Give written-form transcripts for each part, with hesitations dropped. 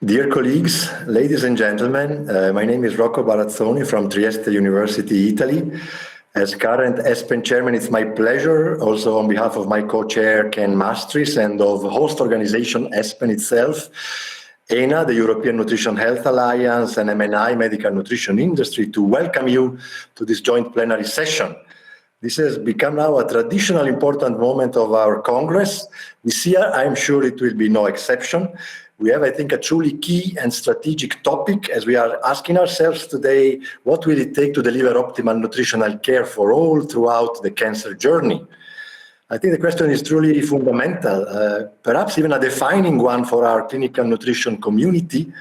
Dear colleagues, ladies and gentlemen, my name is Rocco Barazzoni from Trieste University, Italy. As current Espen chairman, it's my pleasure, also on behalf of my co-chair Ken Mastris and of host organization Espen itself, ENA, the European Nutrition Health Alliance, and MNI, Medical Nutrition Industry, to welcome you to this joint plenary session. This has become now a traditional important moment of our Congress. This year, I'm sure it will be no exception. We have, I think, a truly key and strategic topic as we are asking ourselves today, what will it take to deliver optimal nutritional care for all throughout the cancer journey? I think the question is truly fundamental, perhaps even a defining one for our clinical nutrition community.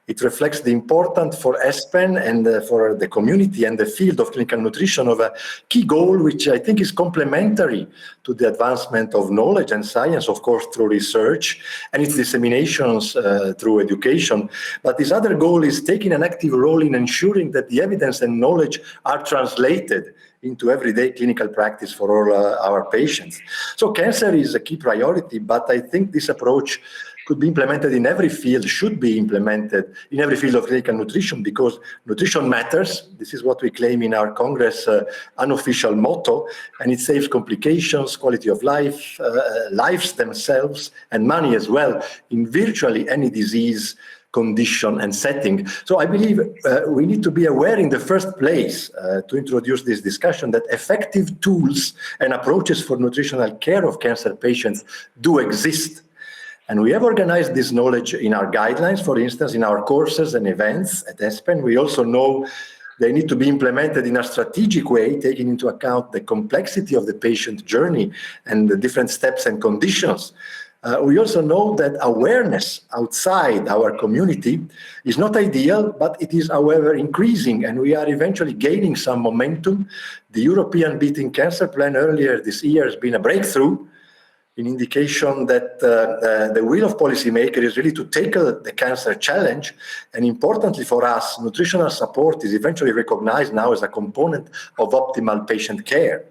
It reflects the importance for Espen and for the community and the field of clinical nutrition of a key goal, which I think is complementary to the advancement of knowledge and science, of course, through research and its disseminations through education. But this other goal is taking an active role in ensuring that the evidence and knowledge are translated into everyday clinical practice for all our patients. So cancer is a key priority, but I think this approach could be implemented in every field, should be implemented in every field of clinical nutrition, because nutrition matters. This is what we claim in our Congress unofficial motto, and it saves complications, quality of life, lives themselves, and money as well in virtually any disease, condition, and setting. So I believe we need to be aware in the first place to introduce this discussion that effective tools and approaches for nutritional care of cancer patients do exist. And we have organized this knowledge in our guidelines, for instance, in our courses and events at Espen. We also know they need to be implemented in a strategic way, taking into account the complexity of the patient journey and the different steps and conditions. We also know that awareness outside our community is not ideal, but it is, however, increasing, and we are eventually gaining some momentum. The European Beating Cancer Plan earlier this year has been a breakthrough, an indication that the will of policymakers is really to tackle the cancer challenge. And importantly for us, nutritional support is eventually recognized now as a component of optimal patient care.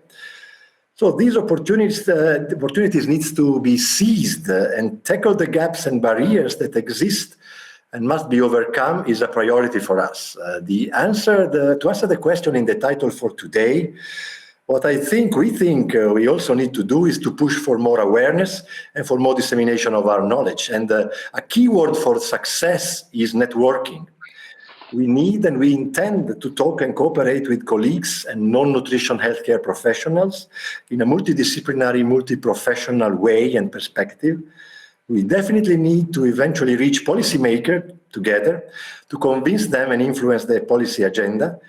So these opportunities needs to be seized and tackle the gaps and barriers that exist and must be overcome is a priority for us. To answer the question in the title for today, what we also need to do is to push for more awareness and for more dissemination of our knowledge. And a key word for success is networking. We need and we intend to talk and cooperate with colleagues and non-nutrition healthcare professionals in a multidisciplinary, multi-professional way and perspective. We definitely need to eventually reach policymakers together to convince them and influence their policy agenda.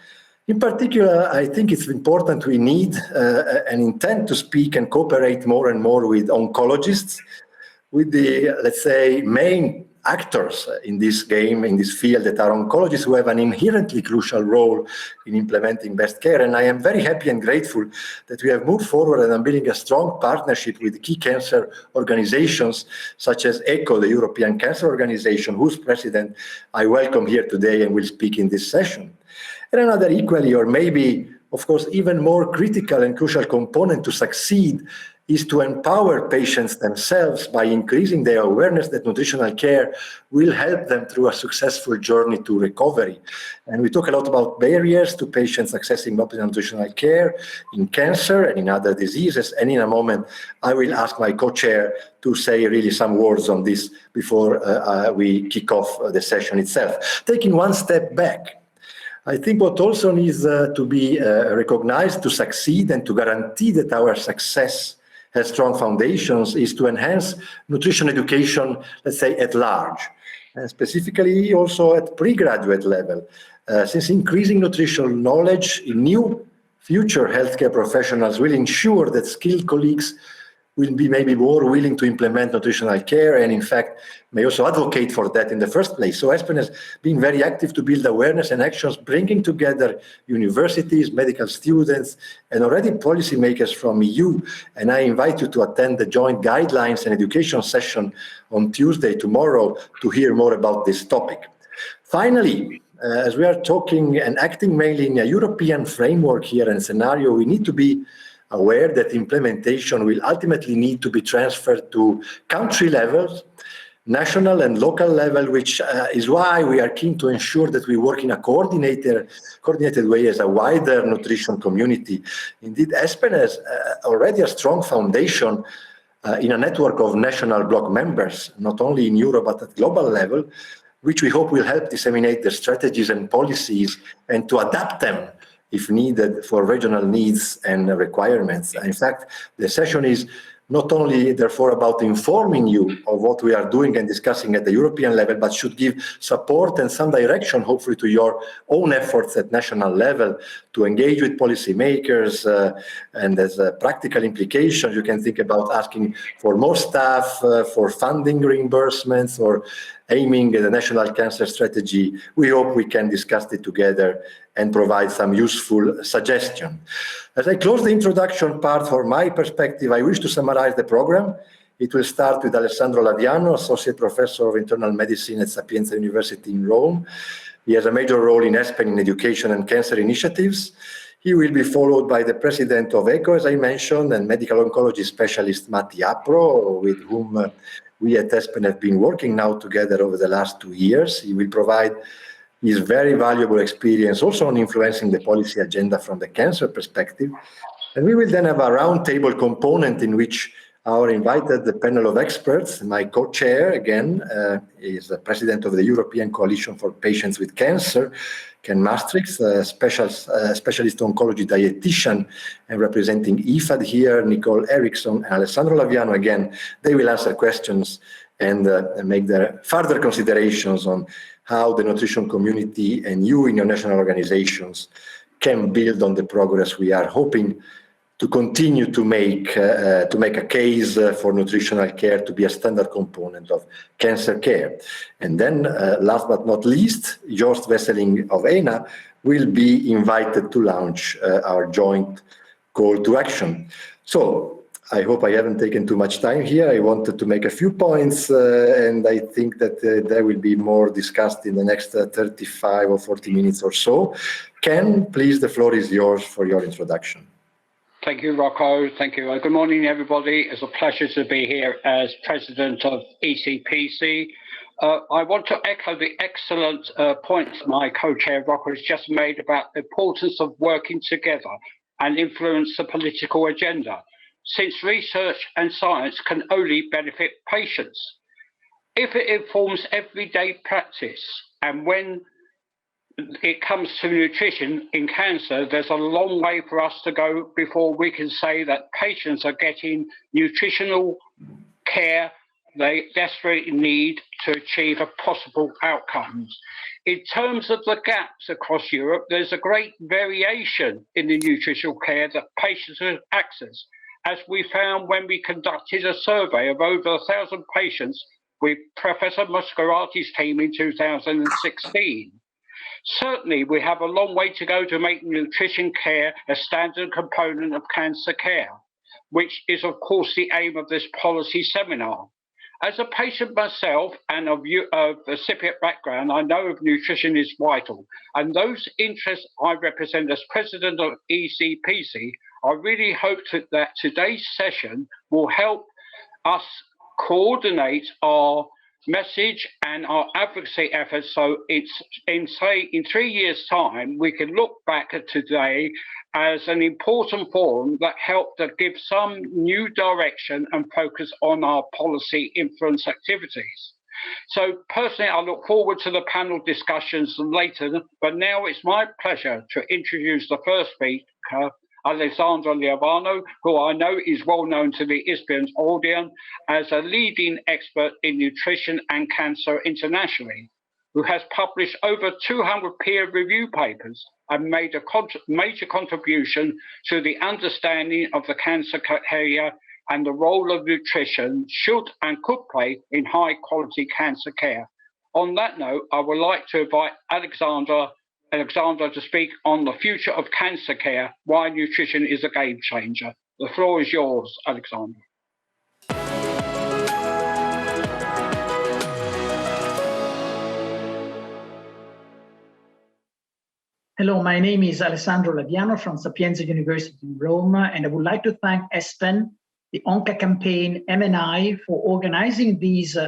In particular, I think it's important we need and intend to speak and cooperate more and more with oncologists, with the, let's say, main actors in this game, in this field, that are oncologists who have an inherently crucial role in implementing best care. And I am very happy and grateful that we have moved forward and are building a strong partnership with key cancer organizations, such as ECHO, the European Cancer Organization, whose president I welcome here today and will speak in this session. And another equally, or maybe, of course, even more critical and crucial component to succeed is to empower patients themselves by increasing their awareness that nutritional care will help them through a successful journey to recovery. And we talk a lot about barriers to patients accessing optimal nutritional care in cancer and in other diseases. And in a moment, I will ask my co-chair to say really some words on this before we kick off the session itself. Taking one step back, I think what also needs to be recognized to succeed and to guarantee that our success has strong foundations is to enhance nutrition education, let's say, at large, and specifically also at pre-graduate level, since increasing nutritional knowledge in new future healthcare professionals will ensure that skilled colleagues will be maybe more willing to implement nutritional care and, in fact, may also advocate for that in the first place. So Espen has been very active to build awareness and actions, bringing together universities, medical students, and already policymakers from EU. And I invite you to attend the joint guidelines and education session on Tuesday, tomorrow, to hear more about this topic. Finally, as we are talking and acting mainly in a European framework here and scenario, we need to be aware that implementation will ultimately need to be transferred to country levels national and local level, which is why we are keen to ensure that we work in a coordinated way as a wider nutrition community. Indeed, Espen has already a strong foundation in a network of national bloc members, not only in Europe but at global level, which we hope will help disseminate the strategies and policies and to adapt them if needed for regional needs and requirements. In fact, the session is not only therefore about informing you of what we are doing and discussing at the European level, but should give support and some direction, hopefully, to your own efforts at national level to engage with policymakers. And as practical implications, you can think about asking for more staff, for funding reimbursements, or aiming at a national cancer strategy. We hope we can discuss it together and provide some useful suggestions. As I close the introduction part, for my perspective, I wish to summarize the program. It will start with Alessandro Laviano, Associate Professor of Internal Medicine at Sapienza University in Rome. He has a major role in Espen in education and cancer initiatives. He will be followed by the President of ECHO, as I mentioned, and medical oncology specialist Matti Apro, with whom we at Espen have been working now together over the last 2 years. He will provide his very valuable experience also on influencing the policy agenda from the cancer perspective. And we will then have a roundtable component in which our invited the panel of experts, my co-chair again, is the president of the European Coalition for Patients with Cancer, Ken Maastricht, a specialist oncology dietitian, and representing IFAD here, Nicole Eriksson and Alessandro Laviano. Again, they will answer questions and make their further considerations on how the nutrition community and you in your national organizations can build on the progress we are hoping to continue to make a case for nutritional care to be a standard component of cancer care. And then, last but not least, Joost Wesseling of ENA will be invited to launch our joint call to action. So I hope I haven't taken too much time here. I wanted to make a few points, and I think that there will be more discussed in the next 35 or 40 minutes or so. Ken, please, the floor is yours for your introduction. Thank you, Rocco. Thank you. Good morning, everybody. It's a pleasure to be here as president of ECPC. I want to echo the excellent points my co-chair Rocco has just made about the importance of working together and influence the political agenda, since research and science can only benefit patients if it informs everyday practice. And when it comes to nutrition in cancer, there's a long way for us to go before we can say that patients are getting nutritional care they desperately need to achieve a possible outcomes. In terms of the gaps across Europe, there's a great variation in the nutritional care that patients have access, as we found when we conducted a survey of over 1,000 patients with Professor Mascarati's team in 2016. Certainly, we have a long way to go to make nutrition care a standard component of cancer care, which is, of course, the aim of this policy seminar. As a patient myself and of the Cypriot background, I know nutrition is vital, and those interests I represent as president of ECPC, I really hope that today's session will help us coordinate our message and our advocacy efforts, so it's in 3 years' time we can look back at today as an important forum that helped to give some new direction and focus on our policy influence activities. So personally, I look forward to the panel discussions later, but now it's my pleasure to introduce the first speaker, Alessandro Laviano, who I know is well known to the Espen audience as a leading expert in nutrition and cancer internationally, who has published over 200 peer-reviewed papers and made a major contribution to the understanding of the cancer care and the role of nutrition should and could play in high-quality cancer care. On that note, I would like to invite Alexandra to speak on the future of cancer care, why nutrition is a game changer. The floor is yours, Alexandra. Hello, my name is Alessandro Laviano from Sapienza University in Rome, and I would like to thank Espen, the ONCA campaign, MNI, for organizing these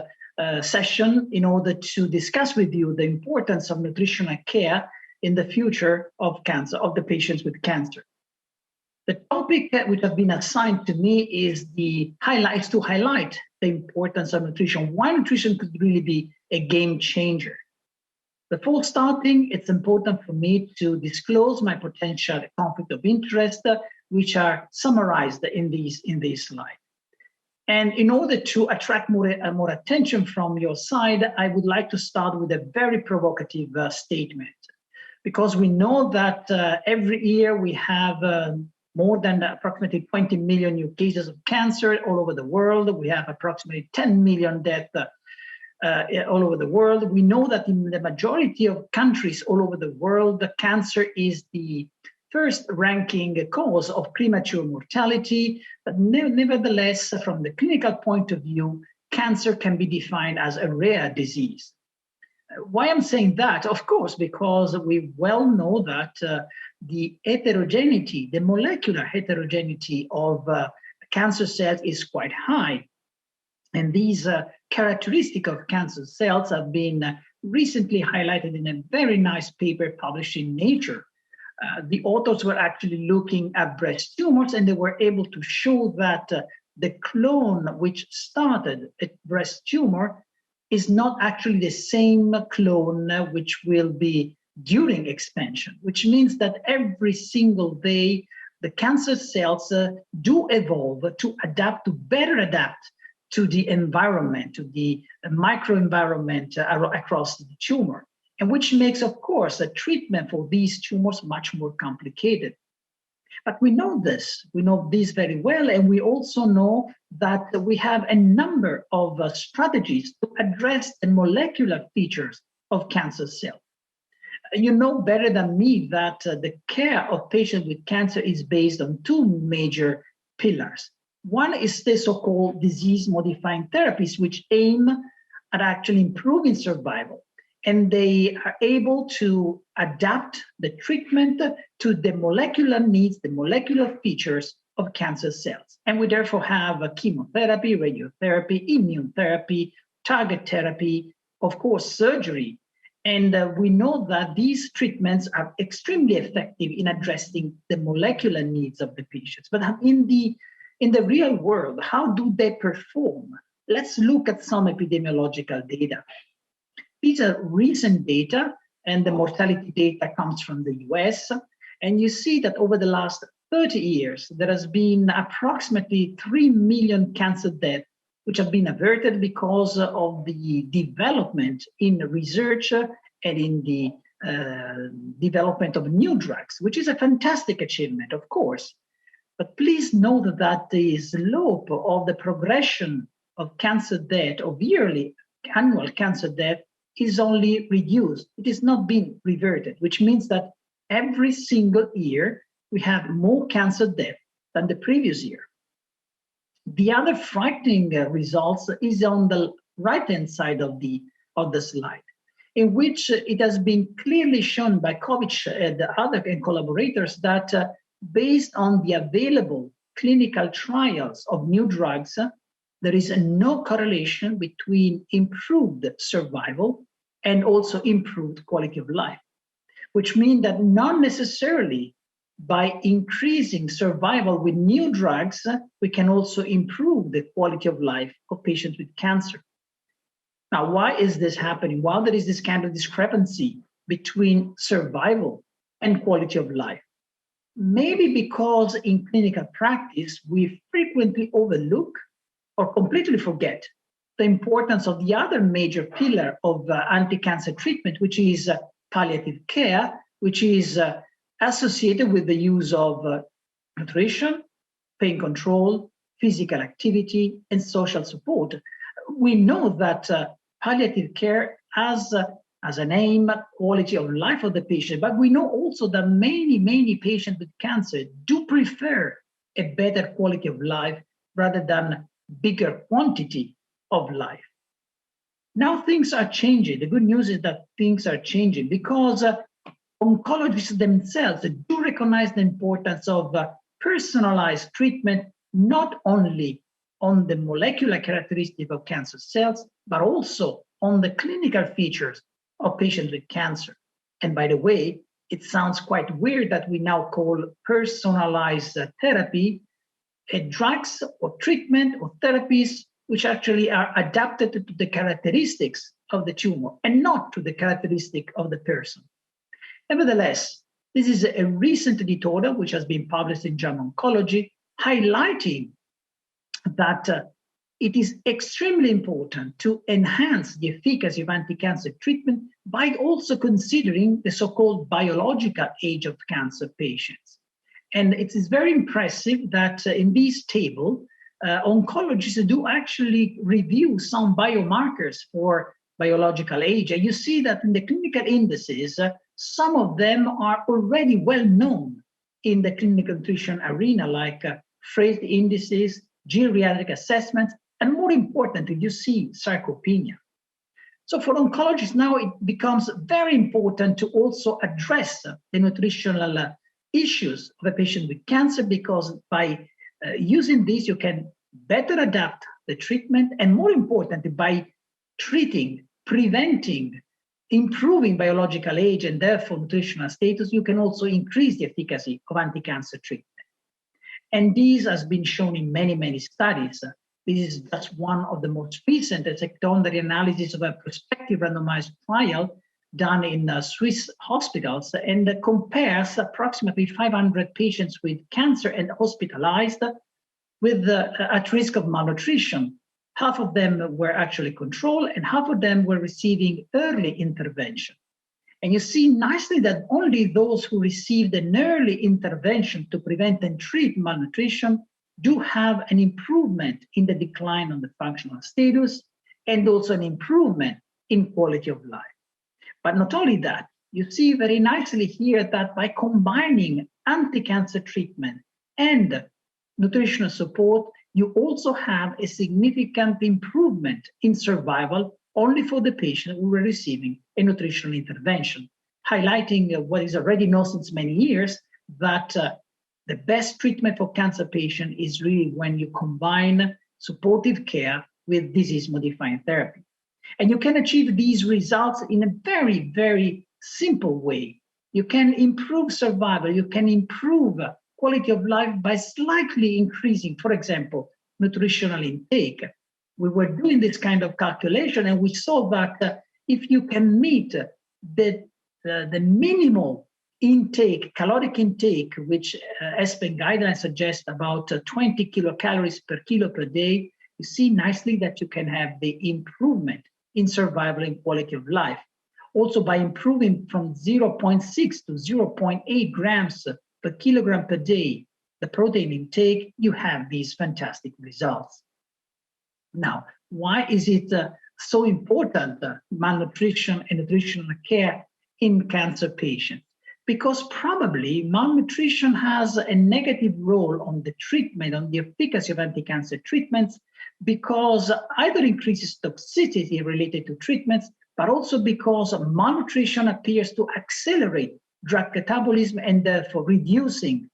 session in order to discuss with you the importance of nutritional care in the future of cancer, of the patients with cancer. The topic which has been assigned to me is to highlight the importance of nutrition, why nutrition could really be a game changer. Before starting, it's important for me to disclose my potential conflict of interest, which are summarized in these slides. And in order to attract more attention from your side, I would like to start with a very provocative statement, because we know that every year we have more than approximately 20 million new cases of cancer all over the world. We have approximately 10 million deaths all over the world. We know that in the majority of countries all over the world, cancer is the first ranking cause of premature mortality. But nevertheless, from the clinical point of view, cancer can be defined as a rare disease. Why I'm saying that? Of course, because we well know that the heterogeneity, the molecular heterogeneity of cancer cells is quite high. And these characteristics of cancer cells have been recently highlighted in a very nice paper published in Nature. The authors were actually looking at breast tumors, and they were able to show that the clone which started a breast tumor is not actually the same clone which will be during expansion, which means that every single day the cancer cells do evolve to better adapt to the environment, to the microenvironment across the tumor, and which makes, of course, a treatment for these tumors much more complicated. But we know this very well, and we also know that we have a number of strategies to address the molecular features of cancer cells. You know better than me that the care of patients with cancer is based on two major pillars. One is the so-called disease-modifying therapies, which aim at actually improving survival. And they are able to adapt the treatment to the molecular needs, the molecular features of cancer cells. And we therefore have chemotherapy, radiotherapy, immune therapy, target therapy, of course, surgery. And we know that these treatments are extremely effective in addressing the molecular needs of the patients. But in the real world, how do they perform? Let's look at some epidemiological data. These are recent data, and the mortality data comes from the US. And you see that over the last 30 years, there has been approximately 3 million cancer deaths, which have been averted because of the development in research and in the development of new drugs, which is a fantastic achievement, of course. But please note that the slope of the progression of cancer death, of yearly annual cancer death, is only reduced. It is not being reverted, which means that every single year we have more cancer death than the previous year. The other frightening results is on the right-hand side of the slide, in which it has been clearly shown by Kovic and other collaborators that based on the available clinical trials of new drugs, there is no correlation between improved survival and also improved quality of life, which means that not necessarily by increasing survival with new drugs, we can also improve the quality of life of patients with cancer. Now, why is this happening? Why there is this kind of discrepancy between survival and quality of life? Maybe because in clinical practice, we frequently overlook or completely forget the importance of the other major pillar of anti-cancer treatment, which is palliative care, which is associated with the use of nutrition, pain control, physical activity, and social support. We know that palliative care has as an aim quality of life of the patient, but we know also that many patients with cancer do prefer a better quality of life rather than bigger quantity of life. Now things are changing. The good news is that things are changing because oncologists themselves do recognize the importance of personalized treatment, not only on the molecular characteristic of cancer cells, but also on the clinical features of patients with cancer. And by the way, it sounds quite weird that we now call personalized therapy drugs or treatment or therapies which actually are adapted to the characteristics of the tumor and not to the characteristic of the person. Nevertheless, this is a recent editorial which has been published in JAMA Oncology, highlighting that it is extremely important to enhance the efficacy of anti-cancer treatment by also considering the so-called biological age of cancer patients. And it is very impressive that in this table, oncologists do actually review some biomarkers for biological age. And you see that in the clinical indices, some of them are already well known in the clinical nutrition arena, like Fraser indices, geriatric assessments, and more importantly, you see sarcopenia. So for oncologists now, it becomes very important to also address the nutritional issues of a patient with cancer, because by using this, you can better adapt the treatment, and more importantly, by treating, preventing, improving biological age and therefore nutritional status, you can also increase the efficacy of anti-cancer treatment. And this has been shown in many, many studies. This is just one of the most recent secondary analysis of a prospective randomized trial done in Swiss hospitals, and compares approximately 500 patients with cancer and hospitalized with at risk of malnutrition. Half of them were actually controlled, and half of them were receiving early intervention. And you see nicely that only those who received an early intervention to prevent and treat malnutrition do have an improvement in the decline on the functional status, and also an improvement in quality of life. But not only that, you see very nicely here that by combining anti-cancer treatment and nutritional support, you also have a significant improvement in survival only for the patient who were receiving a nutritional intervention, highlighting what is already known since many years, that the best treatment for cancer patient is really when you combine supportive care with disease-modifying therapy. And you can achieve these results in a very, very simple way. You can improve survival, you can improve quality of life by slightly increasing, for example, nutritional intake. We were doing this kind of calculation, and we saw that if you can meet the minimal intake, caloric intake, which Espen guidelines suggest about 20 kilocalories per kilo per day, you see nicely that you can have the improvement in survival and quality of life. Also, by improving from 0.6 to 0.8 grams per kilogram per day, the protein intake, you have these fantastic results. Now, why is it so important, malnutrition and nutritional care in cancer patients? Because probably malnutrition has a negative role on the treatment, on the efficacy of anti-cancer treatments, because either increases toxicity related to treatments, but also because malnutrition appears to accelerate drug catabolism and therefore reducing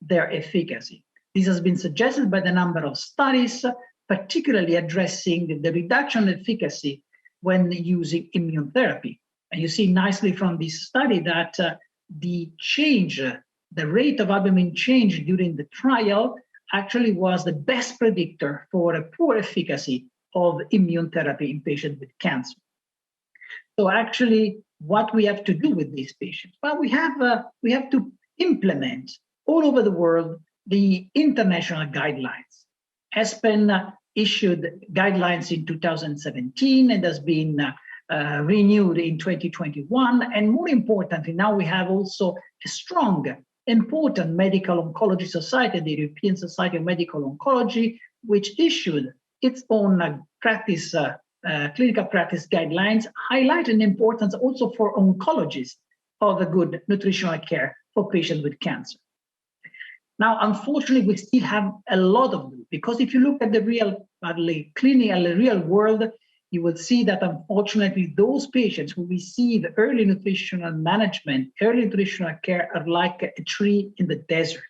their efficacy. This has been suggested by the number of studies, particularly addressing the reduction in efficacy when using immune therapy. And you see nicely from this study that the change, the rate of albumin change during the trial actually was the best predictor for a poor efficacy of immune therapy in patients with cancer. So actually, what we have to do with these patients? Well, we have to implement all over the world the international guidelines. Espen issued guidelines in 2017 and has been renewed in 2021. And more importantly, now we have also a strong, important medical oncology society, the European Society of Medical Oncology, which issued its own practice, clinical practice guidelines, highlighting the importance also for oncologists of a good nutritional care for patients with cancer. Now, unfortunately, we still have a lot of them, because if you look at the real clinical, the real world, you will see that unfortunately those patients who receive early nutritional management, early nutritional care are like a tree in the desert.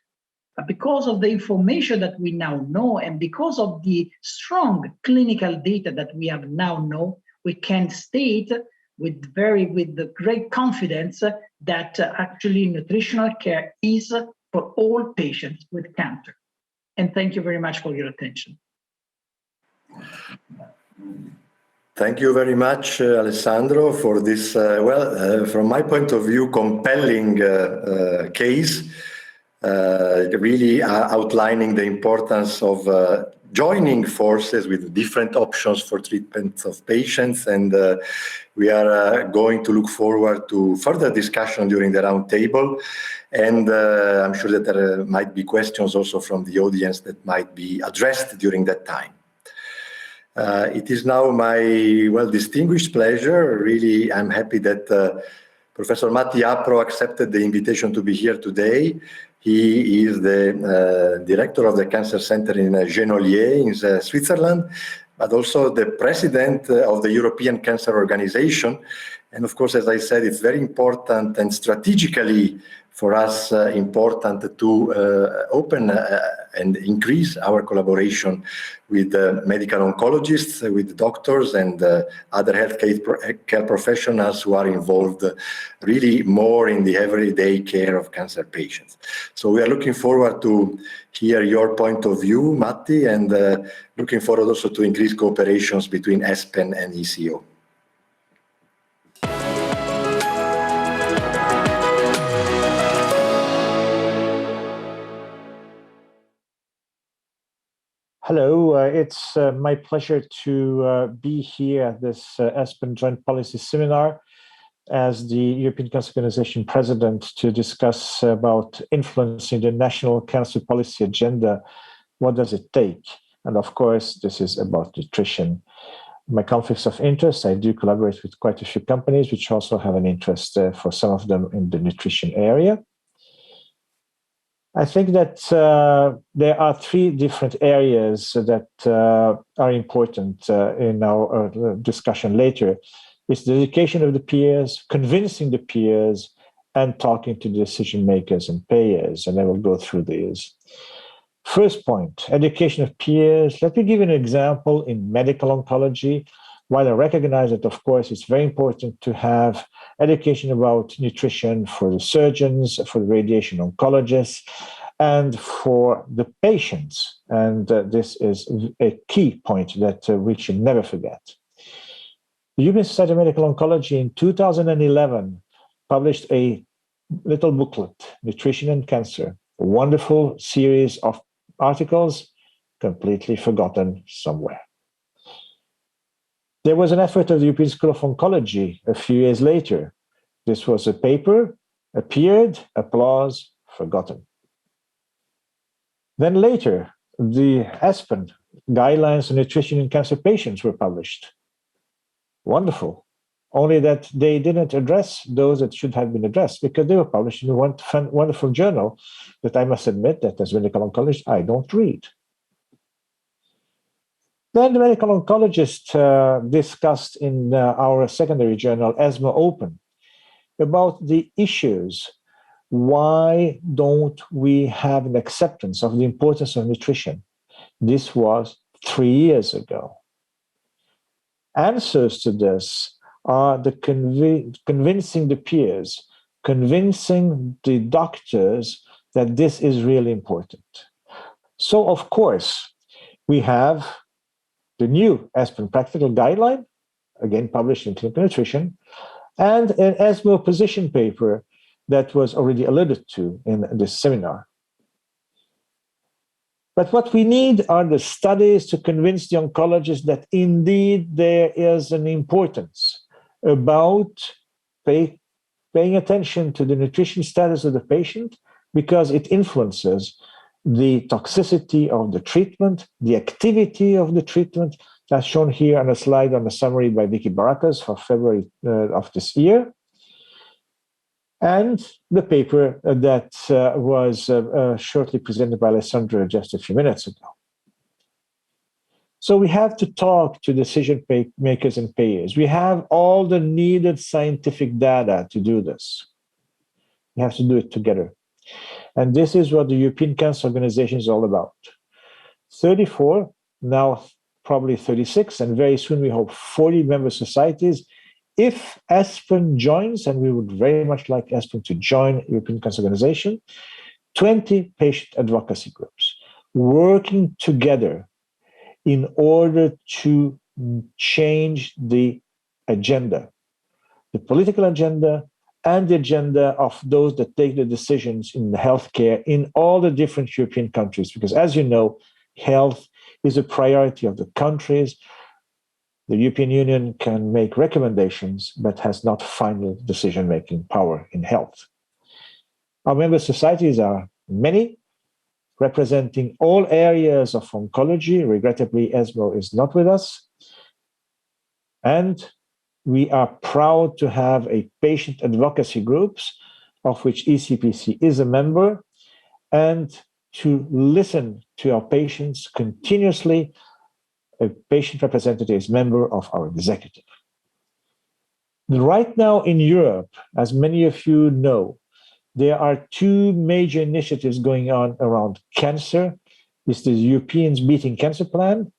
because of the information that we now know and because of the strong clinical data that we have now know, we can state with great confidence that actually nutritional care is for all patients with cancer. And thank you very much for your attention. Thank you very much, Alessandro, for this, from my point of view, compelling case, really outlining the importance of joining forces with different options for treatment of patients. And we are going to look forward to further discussion during the roundtable. And I'm sure that there might be questions also from the audience that might be addressed during that time. It is now my distinguished pleasure. Really, I'm happy that Professor Matti Apro accepted the invitation to be here today. He is the director of the Cancer Center in Genolier in Switzerland, but also the president of the European Cancer Organization. And of course, as I said, it's very important and strategically for us important to open and increase our collaboration with medical oncologists, with doctors and other healthcare professionals who are involved really more in the everyday care of cancer patients. So we are looking forward to hear your point of view, Matti, and looking forward also to increase cooperations between Espen and ECO. Hello, it's my pleasure to be here at this Espen Joint Policy Seminar as the European Cancer Organization President to discuss about influencing the national cancer policy agenda. What does it take? And of course, this is about nutrition. My conflicts of interest, I do collaborate with quite a few companies which also have an interest for some of them in the nutrition area. I think that there are three different areas that are important in our discussion later. It's the education of the peers, convincing the peers, and talking to the decision makers and payers. And I will go through these. First point, education of peers. Let me give you an example in medical oncology. While I recognize that, of course, it's very important to have education about nutrition for the surgeons, for the radiation oncologists, and for the patients. And this is a key point that we should never forget. The European Society of Medical Oncology in 2011 published a little booklet, Nutrition and Cancer, a wonderful series of articles completely forgotten somewhere. There was an effort of the European School of Oncology a few years later. This was a paper, appeared, applause, forgotten. Then later, the Espen guidelines on nutrition in cancer patients were published. Wonderful. Only that they didn't address those that should have been addressed because they were published in a wonderful journal that I must admit that as a medical oncologist, I don't read. Then the medical oncologist discussed in our secondary journal, ESMO Open, about the issues. Why don't we have an acceptance of the importance of nutrition? This was 3 years ago. Answers to this are the convincing the peers, convincing the doctors that this is really important. So, of course, we have the new Espen Practical Guideline, again published in Clinical Nutrition, and an ESMO position paper that was already alluded to in this seminar. But what we need are the studies to convince the oncologists that indeed there is an importance about paying attention to the nutrition status of the patient because it influences the toxicity of the treatment, the activity of the treatment, as shown here on a slide on the summary by Vicky Barakas for February of this year, and the paper that was shortly presented by Alessandro just a few minutes ago. So we have to talk to decision makers and payers. We have all the needed scientific data to do this. We have to do it together. And this is what the European Cancer Organization is all about. 34, now probably 36, and very soon we hope 40 member societies. If Espen joins, and we would very much like Espen to join European Cancer Organization, 20 patient advocacy groups working together in order to change the agenda, the political agenda, and the agenda of those that take the decisions in the healthcare in all the different European countries. Because as you know, health is a priority of the countries. The European Union can make recommendations, but has not final decision-making power in health. Our member societies are many, representing all areas of oncology. Regrettably, ESMO is not with us. And we are proud to have a patient advocacy groups, of which ECPC is a member, and to listen to our patients continuously. A patient representative is member of our executive. Right now in Europe, as many of you know, there are two major initiatives going on around cancer. It's the Europeans Beating Cancer Plan.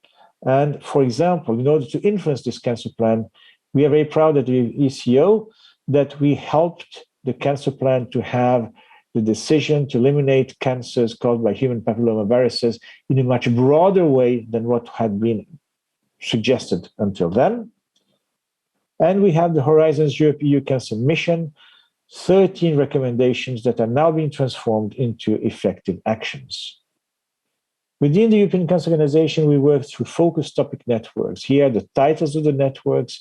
And for example, in order to influence this cancer plan, we are very proud at the ECO that we helped the cancer plan to have the decision to eliminate cancers caused by human papillomaviruses in a much broader way than what had been suggested until then. And we have the Horizons Europe EU Cancer Mission, 13 recommendations that are now being transformed into effective actions. Within the European Cancer Organization, we work through focused topic networks. Here are the titles of the networks,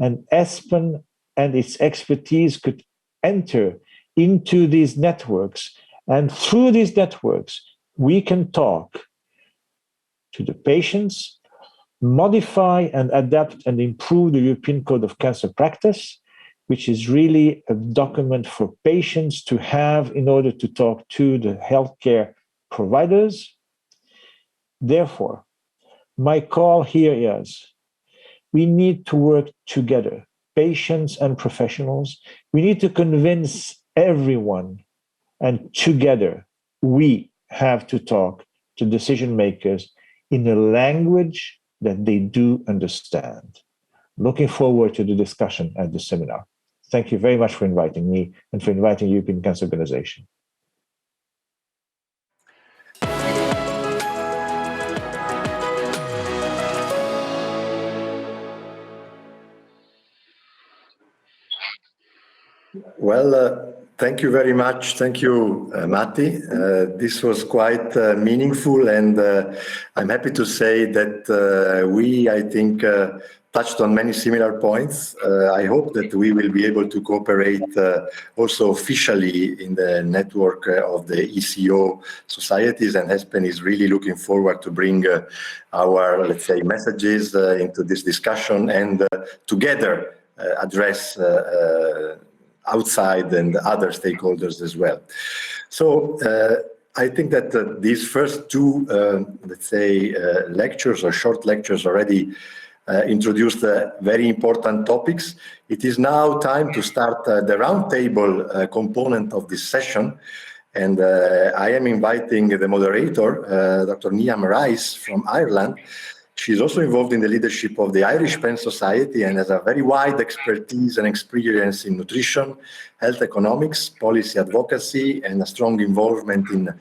and Espen and its expertise could enter into these networks. And through these networks, we can talk to the patients, modify and adapt and improve the European Code of Cancer Practice, which is really a document for patients to have in order to talk to the healthcare providers. Therefore, my call here is we need to work together, patients and professionals. We need to convince everyone, and together we have to talk to decision makers in a language that they do understand. Looking forward to the discussion at the seminar. Thank you very much for inviting me and for inviting European Cancer Organization. Well, thank you very much. Thank you, Matti. This was quite meaningful, and I'm happy to say that we, I think, touched on many similar points. I hope that we will be able to cooperate also officially in the network of the ECO societies, and Espen is really looking forward to bring our, let's say, messages into this discussion and together address outside and other stakeholders as well. So I think that these first two, let's say, lectures or short lectures already introduced very important topics. It is now time to start the roundtable component of this session. And I am inviting the moderator, Dr. Niamh Rice from Ireland. She's also involved in the leadership of the Irish Pen Society and has a very wide expertise and experience in nutrition, health economics, policy advocacy, and a strong involvement in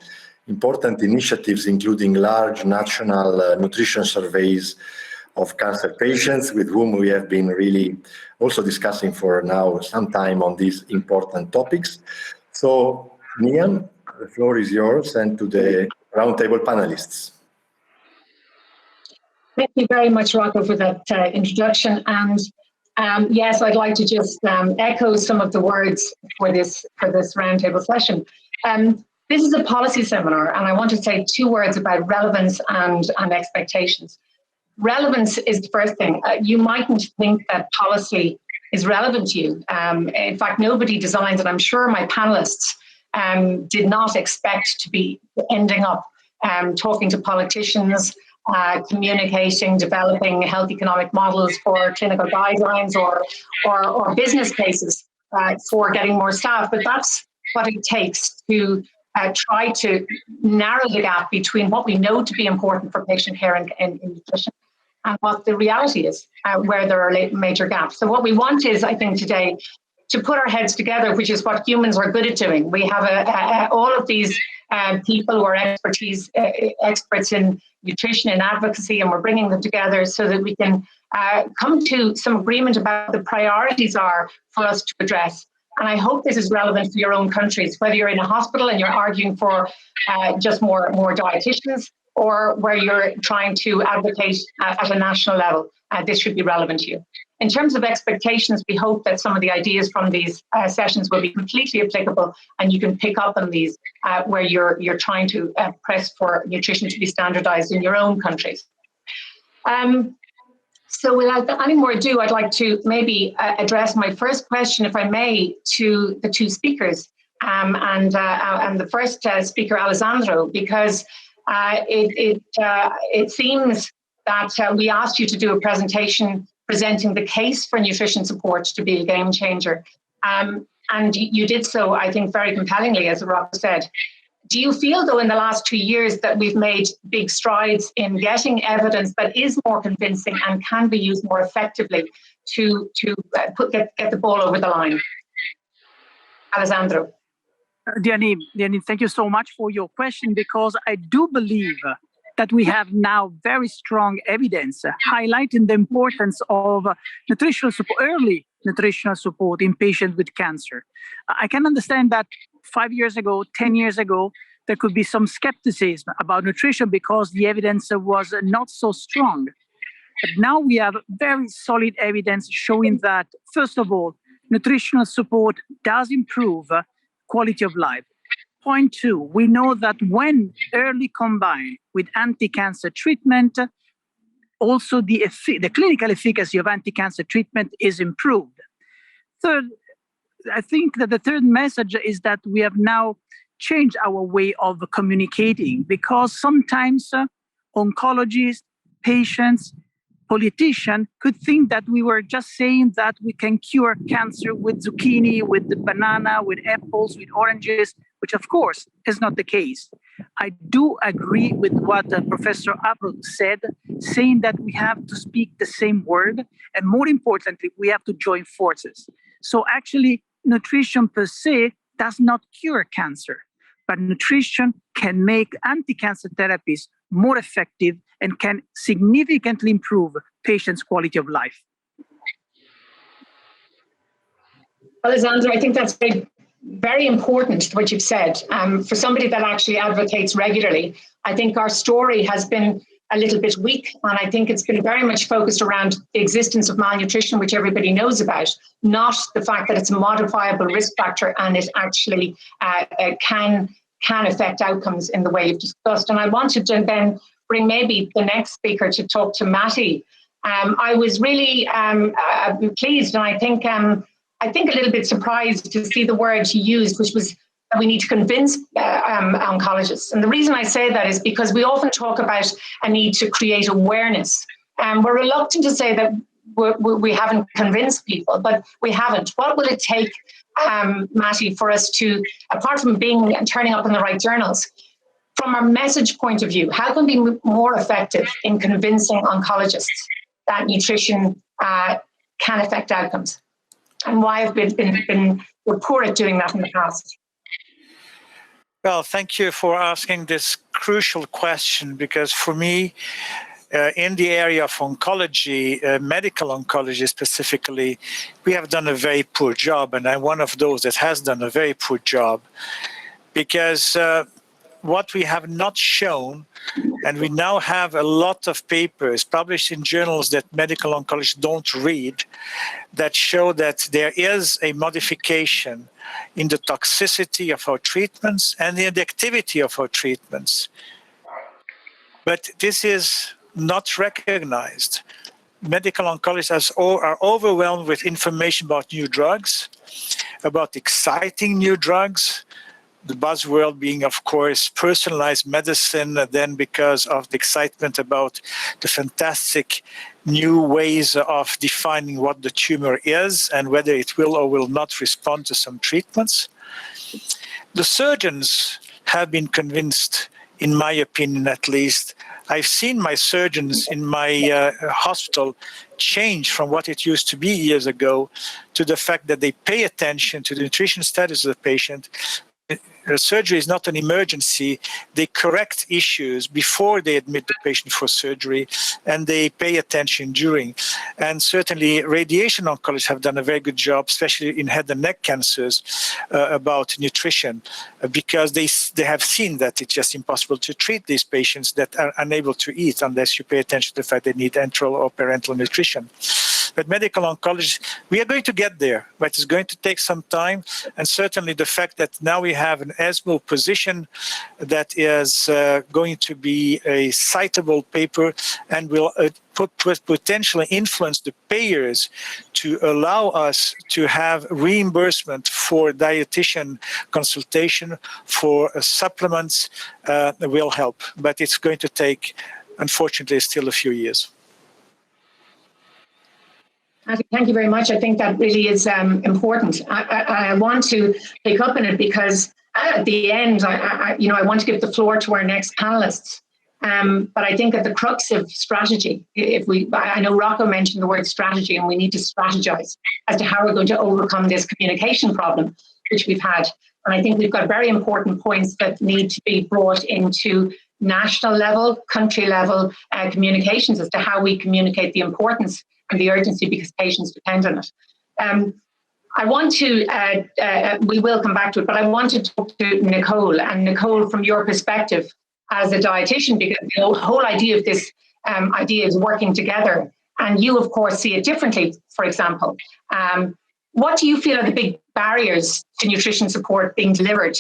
important initiatives, including large national nutrition surveys of cancer patients, with whom we have been really also discussing for now some time on these important topics. So, Niamh, the floor is yours, and to the roundtable panelists. Thank you very much, Rocco, for that introduction. And yes, I'd like to just echo some of the words for this roundtable session. This is a policy seminar, and I want to say two words about relevance and expectations. Relevance is the first thing. You mightn't think that policy is relevant to you. In fact, nobody designs it. I'm sure my panelists did not expect to be ending up talking to politicians, communicating, developing health economic models for clinical guidelines or business cases for getting more staff. But that's what it takes to try to narrow the gap between what we know to be important for patient care and nutrition and what the reality is, where there are major gaps. So what we want is, I think, today to put our heads together, which is what humans are good at doing. We have all of these people who are experts in nutrition and advocacy, and we're bringing them together so that we can come to some agreement about the priorities are for us to address. And I hope this is relevant for your own countries, whether you're in a hospital and you're arguing for just more dietitians, or where you're trying to advocate at a national level. This should be relevant to you. In terms of expectations, we hope that some of the ideas from these sessions will be completely applicable, and you can pick up on these where you're trying to press for nutrition to be standardized in your own countries. So without any more ado, I'd like to maybe address my first question, if I may, to the two speakers, and the first speaker, Alessandro, because it seems that we asked you to do a presentation presenting the case for nutrition support to be a game changer. And you did so, I think, very compellingly, as Rocco said. Do you feel, though, in the last 2 years that we've made big strides in getting evidence that is more convincing and can be used more effectively to get the ball over the line? Alessandro. Diane, thank you so much for your question, because I do believe that we have now very strong evidence highlighting the importance of nutritional support, early nutritional support in patients with cancer. I can understand that 5 years ago, 10 years ago, there could be some skepticism about nutrition because the evidence was not so strong. But now we have very solid evidence showing that, first of all, nutritional support does improve quality of life. Point two, we know that when early combined with anti-cancer treatment, also the clinical efficacy of anti-cancer treatment is improved. Third, I think that the third message is that we have now changed our way of communicating, because sometimes oncologists, patients, politicians could think that we were just saying that we can cure cancer with zucchini, with the banana, with apples, with oranges, which of course is not the case. I do agree with what Professor Abro said, saying that we have to speak the same word, and more importantly, we have to join forces. So actually, nutrition per se does not cure cancer, but nutrition can make anti-cancer therapies more effective and can significantly improve patients' quality of life. Alessandro, I think that's very important, what you've said. For somebody that actually advocates regularly, I think our story has been a little bit weak, and I think it's been very much focused around the existence of malnutrition, which everybody knows about, not the fact that it's a modifiable risk factor and it actually can affect outcomes in the way you've discussed. And I wanted to then bring maybe the next speaker to talk to Matty. I was really pleased, and I think a little bit surprised to see the word he used, which was that we need to convince oncologists. And the reason I say that is because we often talk about a need to create awareness. We're reluctant to say that we haven't convinced people, but we haven't. What will it take, Matty, for us to, apart from turning up in the right journals, from our message point of view, how can we be more effective in convincing oncologists that nutrition can affect outcomes? And why have we been poor at doing that in the past? Well, thank you for asking this crucial question, because for me, in the area of oncology, medical oncology specifically, we have done a very poor job, and I'm one of those that has done a very poor job, because what we have not shown, and we now have a lot of papers published in journals that medical oncologists don't read, that show that there is a modification in the toxicity of our treatments and in the activity of our treatments. But this is not recognized. Medical oncologists are overwhelmed with information about new drugs, about exciting new drugs, the buzzword being, of course, personalized medicine, then because of the excitement about the fantastic new ways of defining what the tumor is and whether it will or will not respond to some treatments. The surgeons have been convinced, in my opinion at least. I've seen my surgeons in my hospital change from what it used to be years ago to the fact that they pay attention to the nutrition status of the patient. Surgery is not an emergency. They correct issues before they admit the patient for surgery, and they pay attention during. And certainly radiation oncologists have done a very good job, especially in head and neck cancers, about nutrition, because they have seen that it's just impossible to treat these patients that are unable to eat unless you pay attention to the fact they need enteral or parenteral nutrition. But medical oncologists, we are going to get there, but it's going to take some time. And certainly the fact that now we have an ESMO position that is going to be a citable paper and will potentially influence the payers to allow us to have reimbursement for dietitian consultation, for supplements, will help. But it's going to take, unfortunately, still a few years. Thank you very much. I think that really is important. I want to pick up on it because at the end, I want to give the floor to our next panelists. But I think at the crux of strategy, I know Rocco mentioned the word strategy, and we need to strategize as to how we're going to overcome this communication problem, which we've had. And I think we've got very important points that need to be brought into national level, country level communications as to how we communicate the importance and the urgency because patients depend on it. I want to, we will come back to it, but I want to talk to Nicole. And Nicole, from your perspective as a dietitian, because the whole idea of this idea is working together. And you, of course, see it differently, for example. What do you feel are the big barriers to nutrition support being delivered,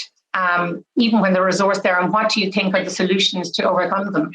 even when the resource there, and what do you think are the solutions to overcome them?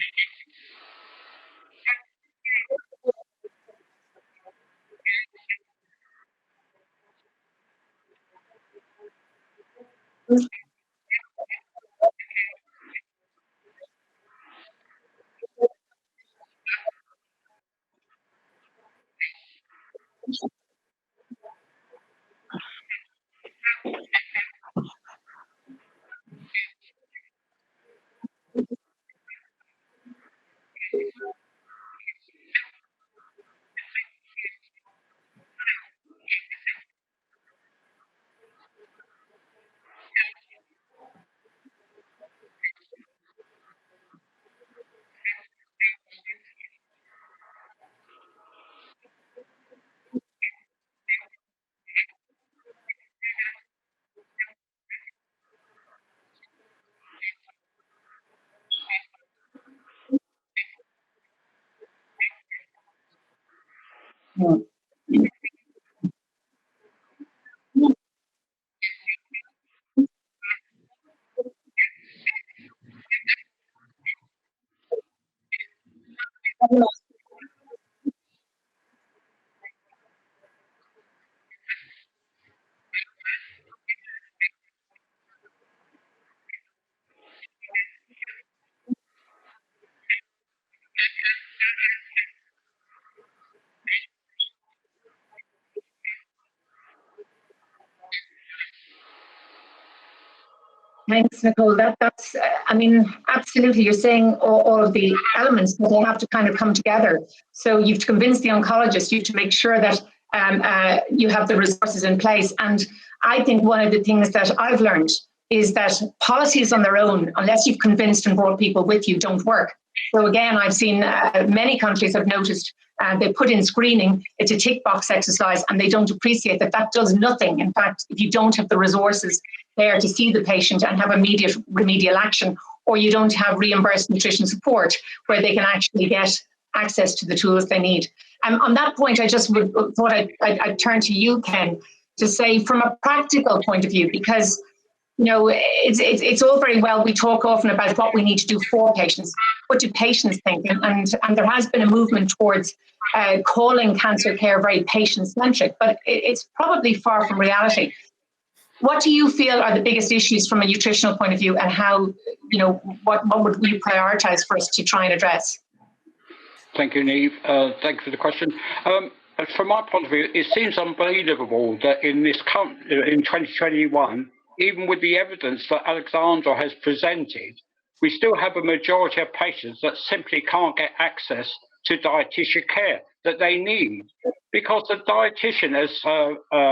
Thanks, Nicole. That's I mean, absolutely. You're saying all of the elements, but they have to kind of come together. So you've to convince the oncologist, you have to make sure that you have the resources in place. And I think one of the things that I've learned is that policies on their own, unless you've convinced and brought people with you, don't work. So again, I've seen many countries have noticed they put in screening, it's a tick box exercise, and they don't appreciate that that does nothing. In fact, if you don't have the resources there to see the patient and have immediate remedial action, or you don't have reimbursed nutrition support where they can actually get access to the tools they need. On that point, I just thought I'd turn to you, Ken, to say from a practical point of view, because you know, it's all very well, we talk often about what we need to do for patients. What do patients think? And there has been a movement towards calling cancer care very patient-centric, but it's probably far from reality. What do you feel are the biggest issues from a nutritional point of view, and how, you know, what would you prioritize for us to try and address? Thank you, Niamh. Thank you for the question. From my point of view, it seems unbelievable that in 2021, even with the evidence that Alexandra has presented, we still have a majority of patients that simply can't get access to dietitian care that they need, because the dietitian, as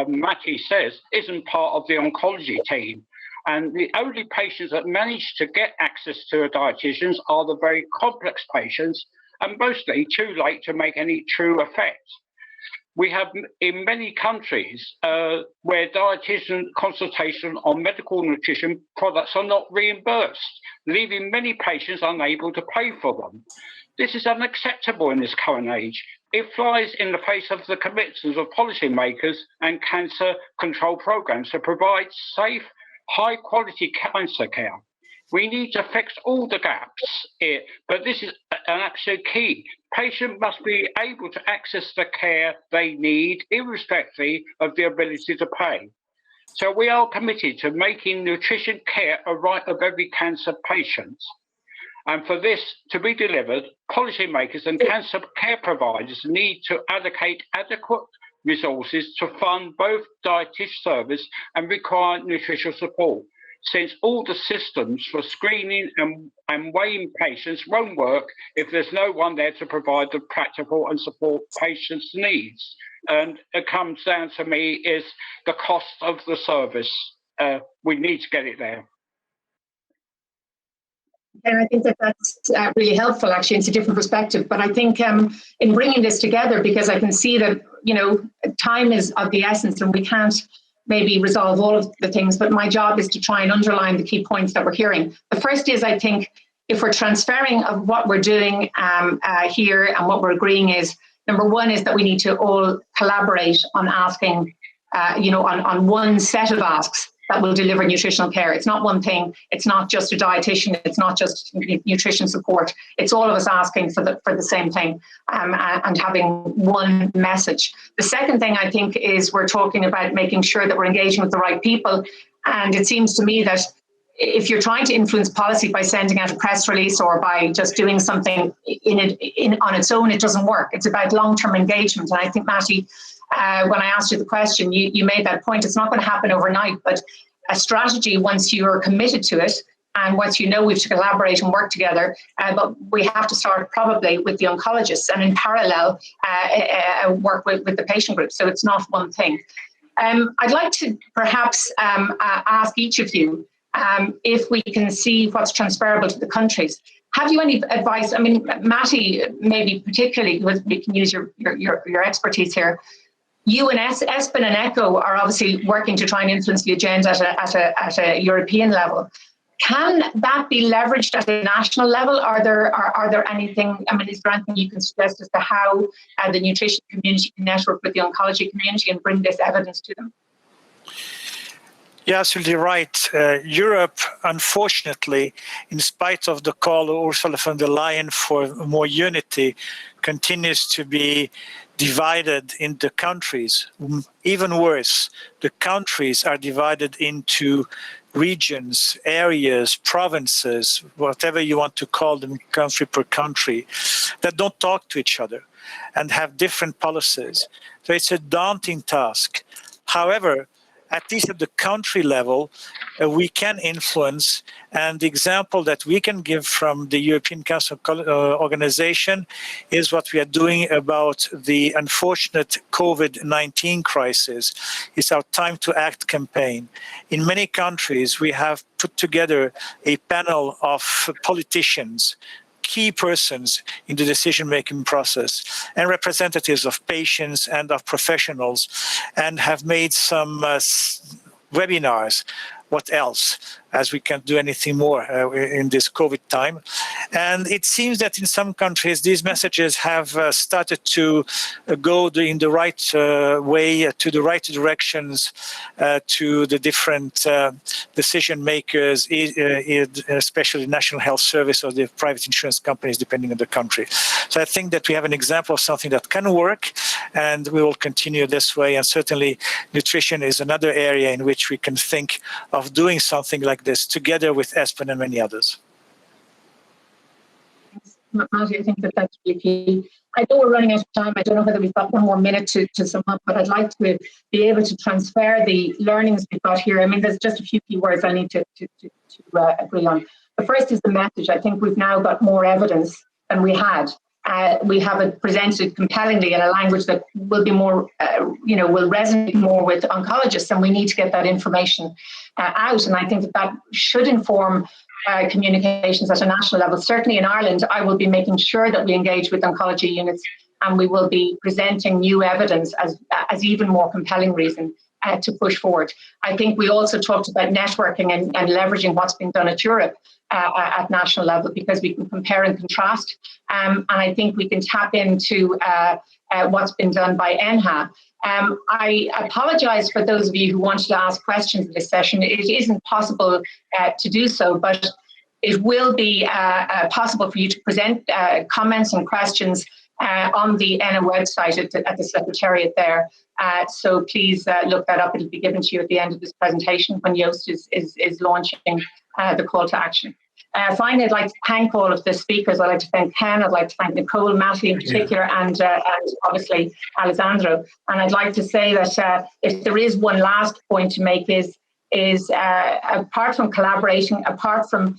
Matty says, isn't part of the oncology team. And the only patients that manage to get access to a dietitian are the very complex patients, and mostly too late to make any true effect. We have in many countries where dietitian consultation on medical nutrition products are not reimbursed, leaving many patients unable to pay for them. This is unacceptable in this current age. It flies in the face of the commitments of policymakers and cancer control programs to provide safe, high-quality cancer care. We need to fix all the gaps here, but this is an absolute key. Patients must be able to access the care they need, irrespective of the ability to pay. So we are committed to making nutrition care a right of every cancer patient. And for this to be delivered, policymakers and cancer care providers need to allocate adequate resources to fund both dietitian service and required nutritional support, since all the systems for screening and weighing patients won't work if there's no one there to provide the practical and support patients' needs. And it comes down to me is the cost of the service. We need to get it there. And I think that that's really helpful, actually. It's a different perspective. But I think in bringing this together, because I can see that, you know, time is of the essence and we can't maybe resolve all of the things, but my job is to try and underline the key points that we're hearing. The first is, I think, if we're transferring of what we're doing here and what we're agreeing is, number one is that we need to all collaborate on asking, on one set of asks that will deliver nutritional care. It's not one thing. It's not just a dietitian. It's not just nutrition support. It's all of us asking for the same thing and having one message. The second thing I think is we're talking about making sure that we're engaging with the right people. And it seems to me that if you're trying to influence policy by sending out a press release or by just doing something on its own, it doesn't work. It's about long-term engagement. And I think, Matty, when I asked you the question, you made that point. It's not going to happen overnight, but a strategy, once you're committed to it, and once you know we have to collaborate and work together, but we have to start probably with the oncologists and in parallel work with the patient group. So it's not one thing. I'd like to perhaps ask each of you if we can see what's transferable to the countries. Have you any advice? I mean, Matty, maybe particularly, we can use your expertise here. You and Espen and ECHO are obviously working to try and influence the agenda at a European level. Can that be leveraged at a national level? Are there anything, I mean, is there anything you can suggest as to how the nutrition community can network with the oncology community and bring this evidence to them? You're absolutely right. Europe, unfortunately, in spite of the call of Ursula von der Leyen for more unity, continues to be divided into countries. Even worse, the countries are divided into regions, areas, provinces, whatever you want to call them, country per country, that don't talk to each other and have different policies. So it's a daunting task. However, at least at the country level, we can influence. And the example that we can give from the European Cancer Organization is what we are doing about the unfortunate COVID-19 crisis. It's our Time to Act campaign. In many countries, we have put together a panel of politicians, key persons in the decision-making process, and representatives of patients and of professionals, and have made some webinars. What else, as we can't do anything more in this COVID time. And it seems that in some countries, these messages have started to go in the right way, to the right directions, to the different decision makers, especially the National Health Service or the private insurance companies, depending on the country. So I think that we have an example of something that can work, and we will continue this way. And certainly nutrition is another area in which we can think of doing something like this together with Espen and many others. Matty, I think that's really key. I know we're running out of time. I don't know whether we've got one more minute to sum up, but I'd like to be able to transfer the learnings we've got here. I mean, there's just a few key words I need to agree on. The first is the message. I think we've now got more evidence than we had. We have it presented compellingly in a language that will be more, will resonate more with oncologists, and we need to get that information out. And I think that should inform communications at a national level. Certainly in Ireland, I will be making sure that we engage with oncology units, and we will be presenting new evidence as even more compelling reason to push forward. I think we also talked about networking and leveraging what's been done at Europe at national level, because we can compare and contrast. And I think we can tap into what's been done by ENHA. I apologize for those of you who wanted to ask questions in this session. It isn't possible to do so, but it will be possible for you to present comments and questions on the ENHA website at the Secretariat there. So please look that up. It'll be given to you at the end of this presentation when Joost is launching the call to action. Finally, I'd like to thank all of the speakers. I'd like to thank Ken, I'd like to thank Nicole, Matthew in particular, and obviously Alessandro. And I'd like to say that if there is one last point to make is apart from collaborating, apart from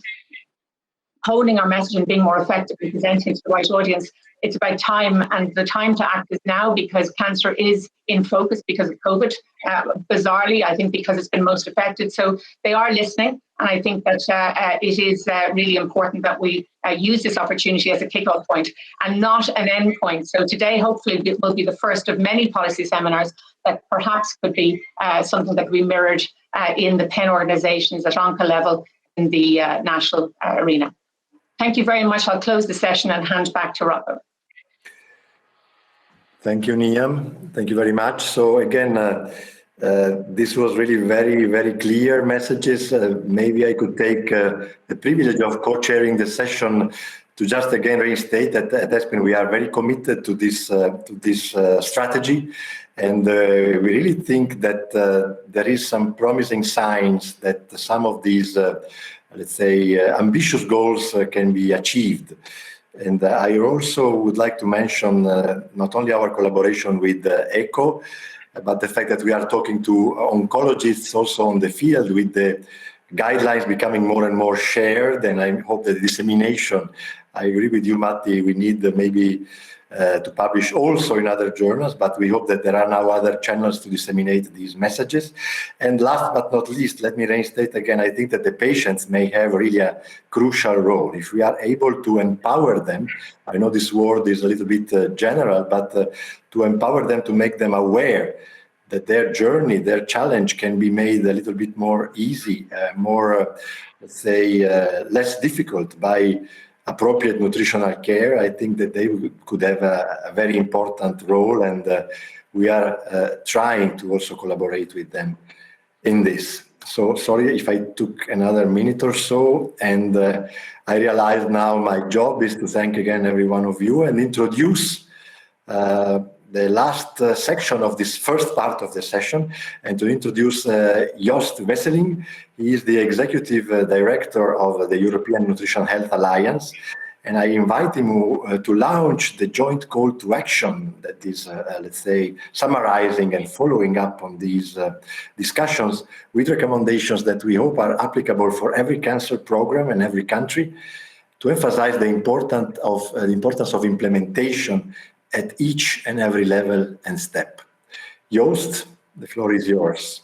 honing our message and being more effective in presenting to the right audience, it's about time, and the time to act is now, because cancer is in focus because of COVID. Bizarrely, I think because it's been most affected. So they are listening, and I think that it is really important that we use this opportunity as a kickoff point and not an end point. So today, hopefully, it will be the first of many policy seminars that perhaps could be something that could be mirrored in the PEN organizations at ONCA level in the national arena. Thank you very much. I'll close the session and hand back to Rocco. Thank you, Niam. Thank you very much. So again, this was really very, very clear messages. Maybe I could take the privilege of co-chairing the session to just again reinstate that at Espen we are very committed to this strategy, and we really think that there is some promising signs that some of these, let's say, ambitious goals can be achieved. And I also would like to mention not only our collaboration with ECHO, but the fact that we are talking to oncologists also on the field, with the guidelines becoming more and more shared. And I hope that the dissemination, I agree with you, Matti, we need maybe to publish also in other journals, but we hope that there are now other channels to disseminate these messages. And last but not least, let me reinstate again, I think that the patients may have really a crucial role. If we are able to empower them, I know this word is a little bit general, but to empower them, to make them aware that their journey, their challenge can be made a little bit more easy, more, let's say, less difficult by appropriate nutritional care, I think that they could have a very important role, and we are trying to also collaborate with them in this. So sorry if I took another minute or so, and I realize now my job is to thank again every one of you and introduce the last section of this first part of the session, and to introduce Joost Wesseling. He is the Executive Director of the European Nutrition Health Alliance, and I invite him to launch the joint call to action that is, let's say, summarizing and following up on these discussions with recommendations that we hope are applicable for every cancer program in every country, to emphasize the importance of implementation at each and every level and step. Joost, the floor is yours.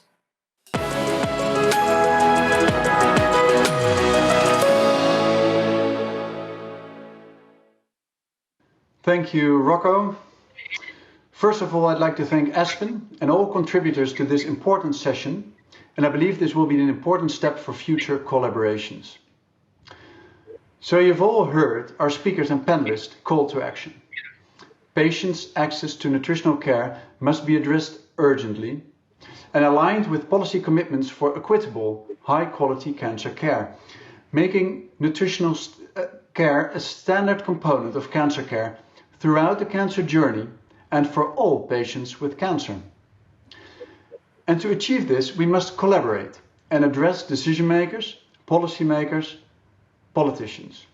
Thank you, Rocco. First of all, I'd like to thank Espen and all contributors to this important session, and I believe this will be an important step for future collaborations. So you've all heard our speakers and panelists call to action. Patients' access to nutritional care must be addressed urgently and aligned with policy commitments for equitable, high-quality cancer care, making nutritional care a standard component of cancer care throughout the cancer journey and for all patients with cancer. And to achieve this, we must collaborate and address decision makers, policy makers, politicians.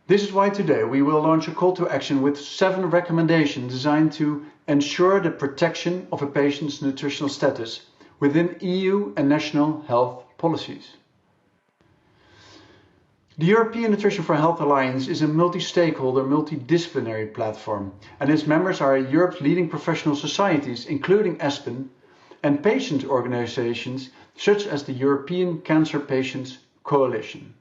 This is why today we will launch a call to action with 7 recommendations designed to ensure the protection of a patient's nutritional status within EU and national health policies. The European Nutrition for Health Alliance is a multi-stakeholder, multidisciplinary platform, and its members are Europe's leading professional societies, including Espen, and patient organizations such as the European Cancer Patients Coalition.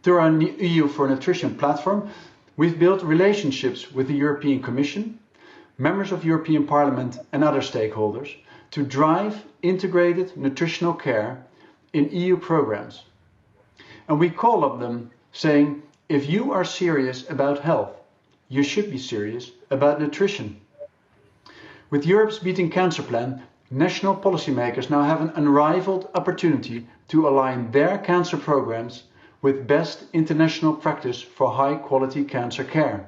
Through our EU for Nutrition platform, we've built relationships with the European Commission, members of the European Parliament and other stakeholders to drive integrated nutritional care in EU programs. And we call on them saying, if you are serious about health, you should be serious about nutrition. With Europe's Beating Cancer Plan, national policymakers now have an unrivaled opportunity to align their cancer programs with best international practice for high-quality cancer care.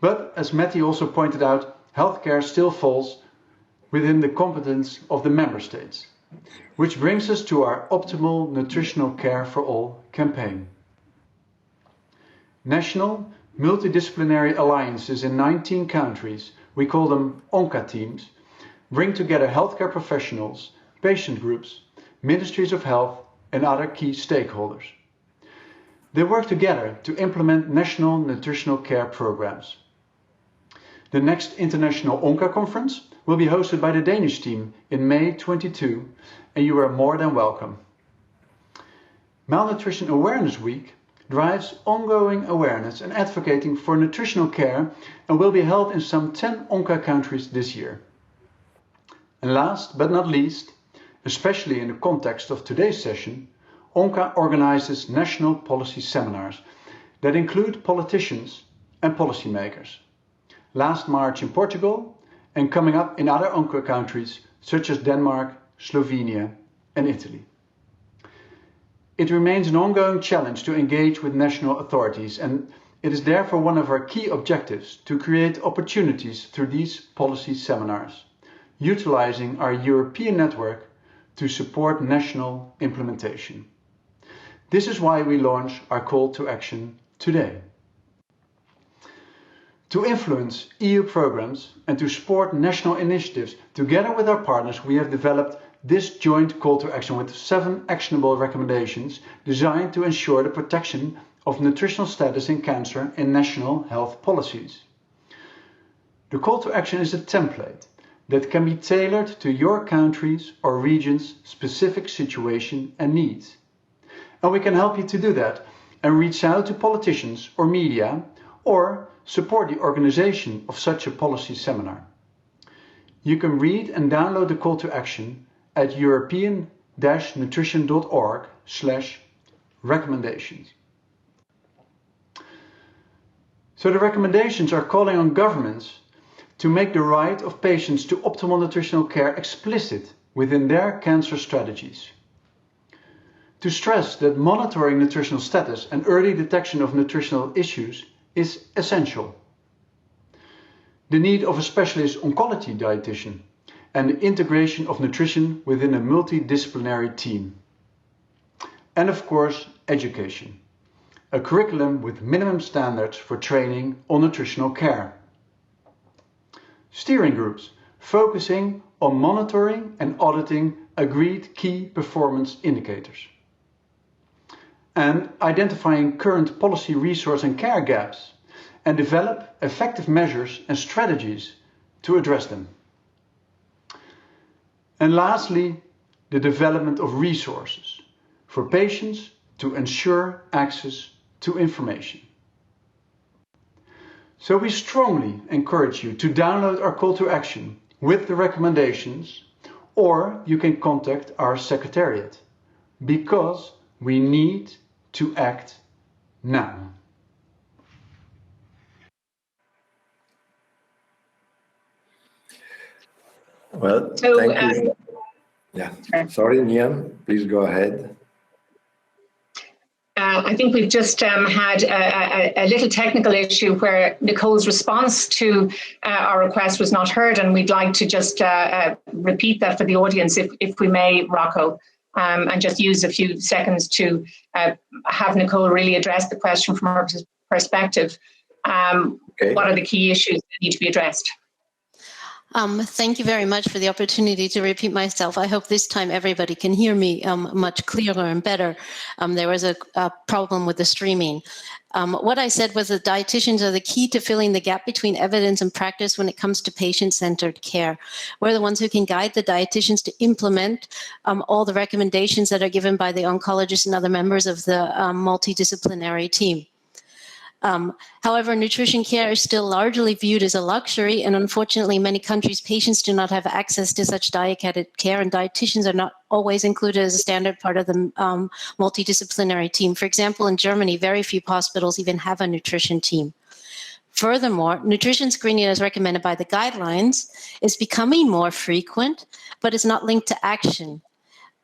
But, as Matti also pointed out, healthcare still falls within the competence of the member states, which brings us to our Optimal Nutritional Care for All campaign. National multidisciplinary alliances in 19 countries, we call them ONCA teams, bring together healthcare professionals, patient groups, ministries of health, and other key stakeholders. They work together to implement national nutritional care programs. The next International ONCA conference will be hosted by the Danish team in May 22, and you are more than welcome. Malnutrition Awareness Week drives ongoing awareness and advocating for nutritional care and will be held in some 10 ONCA countries this year. And last but not least, especially in the context of today's session, ONCA organizes national policy seminars that include politicians and policymakers. Last March in Portugal and coming up in other ONCA countries such as Denmark, Slovenia and Italy. It remains an ongoing challenge to engage with national authorities, and it is therefore one of our key objectives to create opportunities through these policy seminars, utilizing our European network to support national implementation. This is why we launch our call to action today. To influence EU programs and to support national initiatives, together with our partners, we have developed this joint call to action with 7 actionable recommendations designed to ensure the protection of nutritional status in cancer in national health policies. The call to action is a template that can be tailored to your country's or region's specific situation and needs. And we can help you to do that and reach out to politicians or media or support the organization of such a policy seminar. You can read and download the call to action at european-nutrition.org/recommendations. So the recommendations are calling on governments to make the right of patients to optimal nutritional care explicit within their cancer strategies. To stress that monitoring nutritional status and early detection of nutritional issues is essential. The need of a specialist oncology dietitian and the integration of nutrition within a multidisciplinary team. And of course, education. A curriculum with minimum standards for training on nutritional care. Steering groups focusing on monitoring and auditing agreed key performance indicators. And identifying current policy resource and care gaps and develop effective measures and strategies to address them. And lastly, the development of resources for patients to ensure access to information. So we strongly encourage you to download our call to action with the recommendations, or you can contact our secretariat, because we need to act now. Well, thank you. Sorry, Niam, please go ahead. I think we've just had a little technical issue where Nicole's response to our request was not heard, and we'd like to just repeat that for the audience, if we may, Rocco, and just use a few seconds to have Nicole really address the question from her perspective. What are the key issues that need to be addressed? Thank you very much for the opportunity to repeat myself. I hope this time everybody can hear me much clearer and better. There was a problem with the streaming. What I said was that dietitians are the key to filling the gap between evidence and practice when it comes to patient-centered care. We're the ones who can guide the dietitians to implement all the recommendations that are given by the oncologists and other members of the multidisciplinary team. However, nutrition care is still largely viewed as a luxury, and unfortunately, many countries' patients do not have access to such diet-guided care, and dietitians are not always included as a standard part of the multidisciplinary team. For example, in Germany, very few hospitals even have a nutrition team. Furthermore, nutrition screening as recommended by the guidelines is becoming more frequent, but it's not linked to action.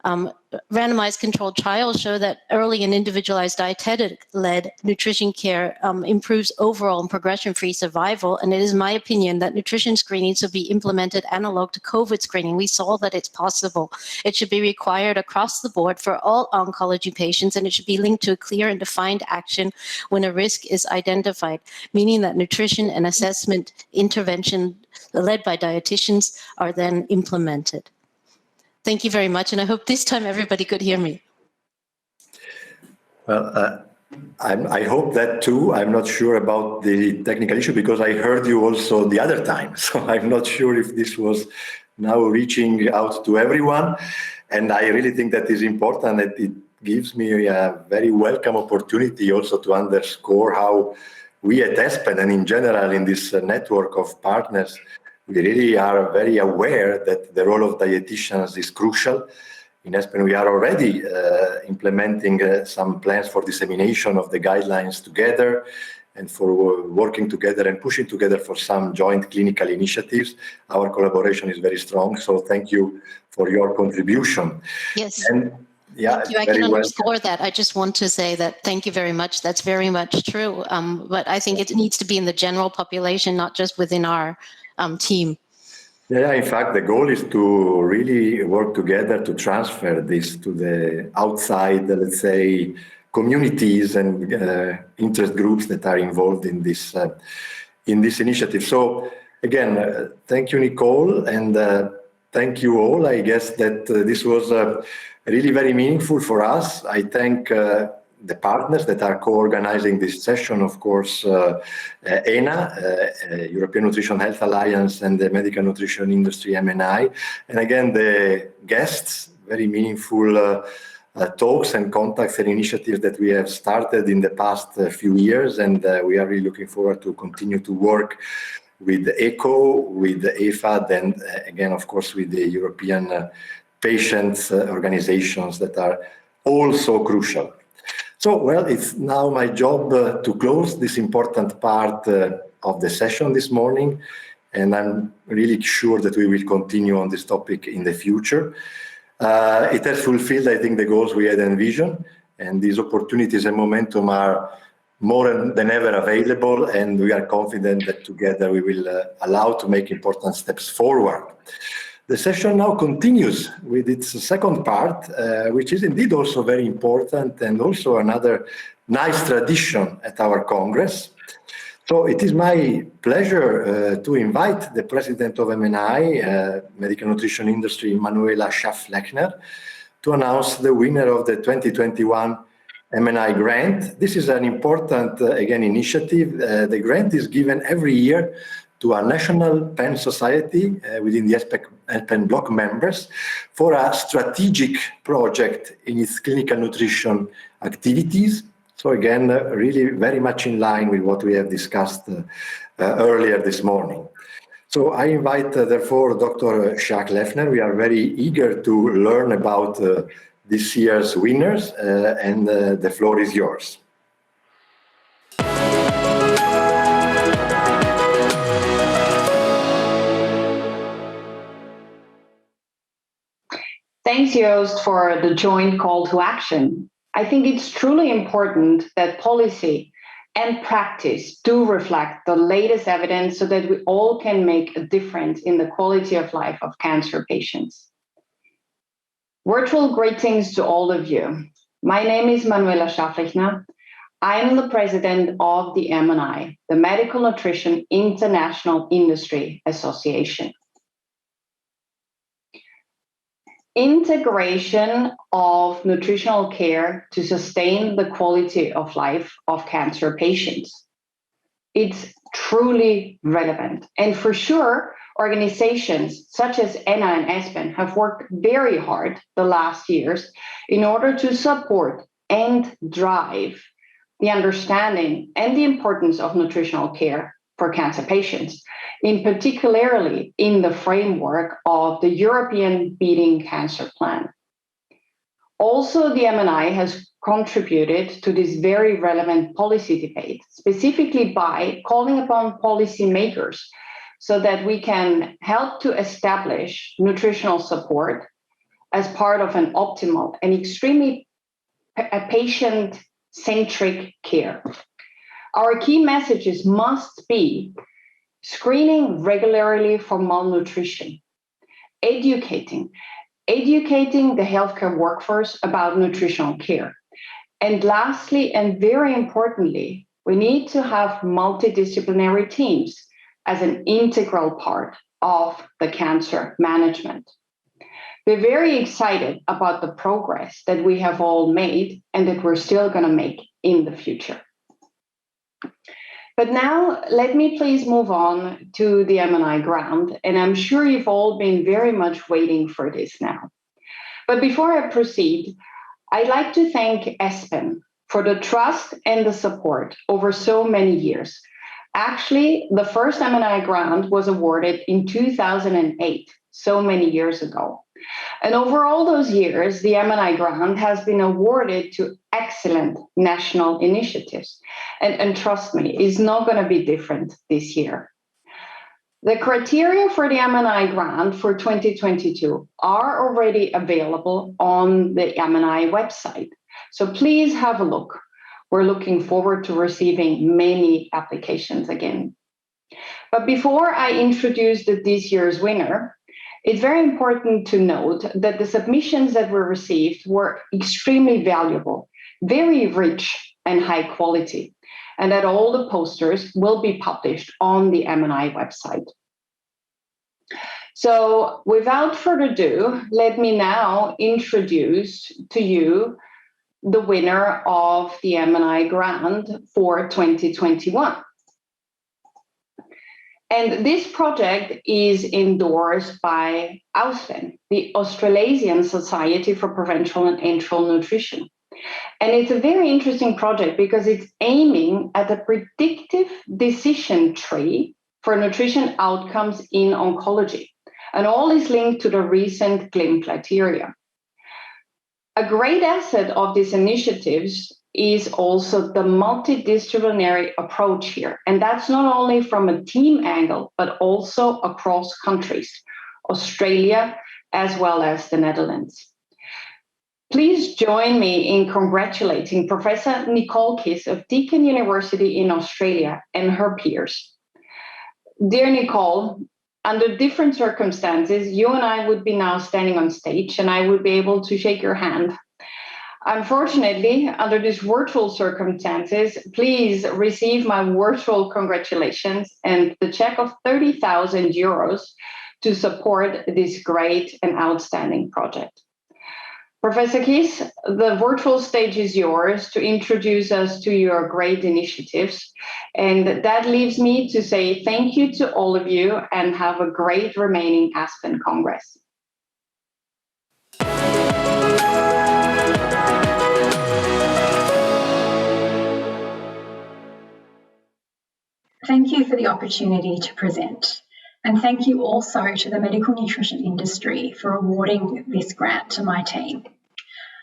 Randomized controlled trials show that early and individualized dietetic-led nutrition care improves overall and progression-free survival. And it is my opinion that nutrition screening should be implemented analog to COVID screening. We saw that it's possible. It should be required across the board for all oncology patients, and it should be linked to a clear and defined action when a risk is identified, meaning that nutrition and assessment intervention led by dietitians are then implemented. Thank you very much, and I hope this time everybody could hear me. Well, I hope that too. I'm not sure about the technical issue because I heard you also the other time. So I'm not sure if this was now reaching out to everyone. And I really think that is important, that it gives me a very welcome opportunity also to underscore how we at Espen and in general in this network of partners, we really are very aware that the role of dietitians is crucial. In Espen, we are already implementing some plans for dissemination of the guidelines together and for working together and pushing together for some joint clinical initiatives. Our collaboration is very strong, so thank you for your contribution. Yes. And yeah, thank you. I can underscore that. I just want to say that thank you very much. That's very much true. But I think it needs to be in the general population, not just within our team. Yeah, in fact, the goal is to really work together to transfer this to the outside, let's say, communities and interest groups that are involved in this initiative. So again, thank you, Nicole, and thank you all. I guess that this was really very meaningful for us. I thank the partners that are co-organizing this session, of course, ENA, European Nutrition Health Alliance, and the Medical Nutrition Industry, MNI. And again, the guests, very meaningful talks and contacts and initiatives that we have started in the past few years. And we are really looking forward to continue to work with ECHO, with EFAD, and again, of course, with the European patients organizations that are also crucial. So, well, it's now my job to close this important part of the session this morning, and I'm really sure that we will continue on this topic in the future. It has fulfilled, I think, the goals we had envisioned, and these opportunities and momentum are more than ever available, and we are confident that together we will allow to make important steps forward. The session now continues with its second part, which is indeed also very important and also another nice tradition at our Congress. So it is my pleasure to invite the president of MNI, Medical Nutrition Industry, Manuela Schaff-Lechner, to announce the winner of the 2021 MNI grant. This is an important, again, initiative. The grant is given every year to a national PEN society within the Espen block members for a strategic project in its clinical nutrition activities. So again, really very much in line with what we have discussed earlier this morning. So I invite, therefore, Dr. Schaff-Lechner. We are very eager to learn about this year's winners, and the floor is yours. Thanks, Joost, for the joint call to action. I think it's truly important that policy and practice do reflect the latest evidence so that we all can make a difference in the quality of life of cancer patients. Virtual greetings to all of you. My name is Manuela Schafflichner. I am the president of the MNI, the Medical Nutrition International Industry Association. Integration of nutritional care to sustain the quality of life of cancer patients. It's truly relevant. And for sure, organizations such as Anna and Espen have worked very hard the last years in order to support and drive the understanding and the importance of nutritional care for cancer patients, in particularly in the framework of the European Beating Cancer Plan. Also, the MNI has contributed to this very relevant policy debate, specifically by calling upon policymakers so that we can help to establish nutritional support as part of an optimal and extremely patient-centric care. Our key messages must be screening regularly for malnutrition, educating the healthcare workforce about nutritional care. And lastly, and very importantly, we need to have multidisciplinary teams as an integral part of the cancer management. We're very excited about the progress that we have all made and that we're still going to make in the future. But now let me please move on to the MNI grant, and I'm sure you've all been very much waiting for this now. But before I proceed, I'd like to thank Espen for the trust and the support over so many years. Actually, the first MNI grant was awarded in 2008, so many years ago. And over all those years, the MNI grant has been awarded to excellent national initiatives. And trust me, it's not going to be different this year. The criteria for the MNI grant for 2022 are already available on the MNI website. So please have a look. We're looking forward to receiving many applications again. But before I introduce this year's winner, it's very important to note that the submissions that were received were extremely valuable, very rich and high quality, and that all the posters will be published on the MNI website. So without further ado, let me now introduce to you the winner of the MNI grant for 2021. And this project is endorsed by Espen, the Australasian Society for Prevention and Enteral Nutrition. And it's a very interesting project because it's aiming at a predictive decision tree for nutrition outcomes in oncology. And all is linked to the recent GLIM criteria. A great asset of these initiatives is also the multidisciplinary approach here. And that's not only from a team angle, but also across countries, Australia, as well as the Netherlands. Please join me in congratulating Professor Nicole Kiss of Deakin University in Australia and her peers. Dear Nicole, under different circumstances, you and I would be now standing on stage and I would be able to shake your hand. Unfortunately, under these virtual circumstances, please receive my virtual congratulations and the check of 30,000 euros to support this great and outstanding project. Professor Kiss, the virtual stage is yours to introduce us to your great initiatives. And that leaves me to say thank you to all of you and have a great remaining Aspen Congress. Thank you for the opportunity to present. And thank you also to the medical nutrition industry for awarding this grant to my team.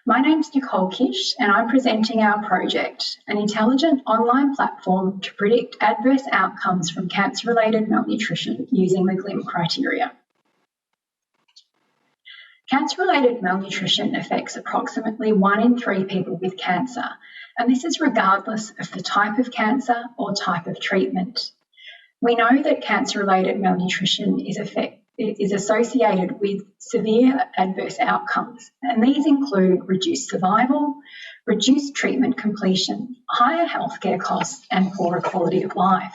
My name's Nicole Kish, and I'm presenting our project, an intelligent online platform to predict adverse outcomes from cancer-related malnutrition using the GLIM criteria. Cancer-related malnutrition affects approximately 1 in 3 people with cancer, and this is regardless of the type of cancer or type of treatment. We know that cancer-related malnutrition is associated with severe adverse outcomes, and these include reduced survival, reduced treatment completion, higher healthcare costs, and poorer quality of life.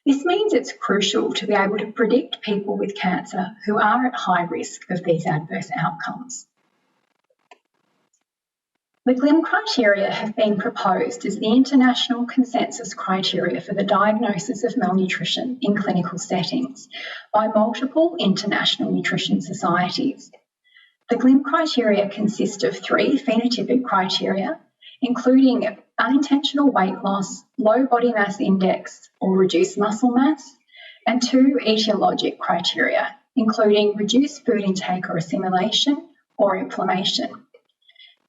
This means it's crucial to be able to predict people with cancer who are at high risk of these adverse outcomes. The GLIM criteria have been proposed as the international consensus criteria for the diagnosis of malnutrition in clinical settings by multiple international nutrition societies. The GLIM criteria consist of 3 phenotypic criteria, including unintentional weight loss, low body mass index or reduced muscle mass, and 2 etiologic criteria, including reduced food intake or assimilation or inflammation.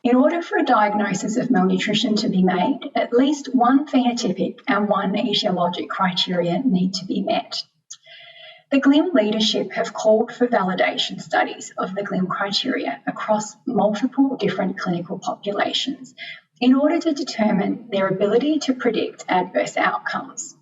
In order for a diagnosis of malnutrition to be made, at least 1 phenotypic and 1 etiologic criteria need to be met. The GLIM leadership have called for validation studies of the GLIM criteria across multiple different clinical populations in order to determine their ability to predict adverse outcomes.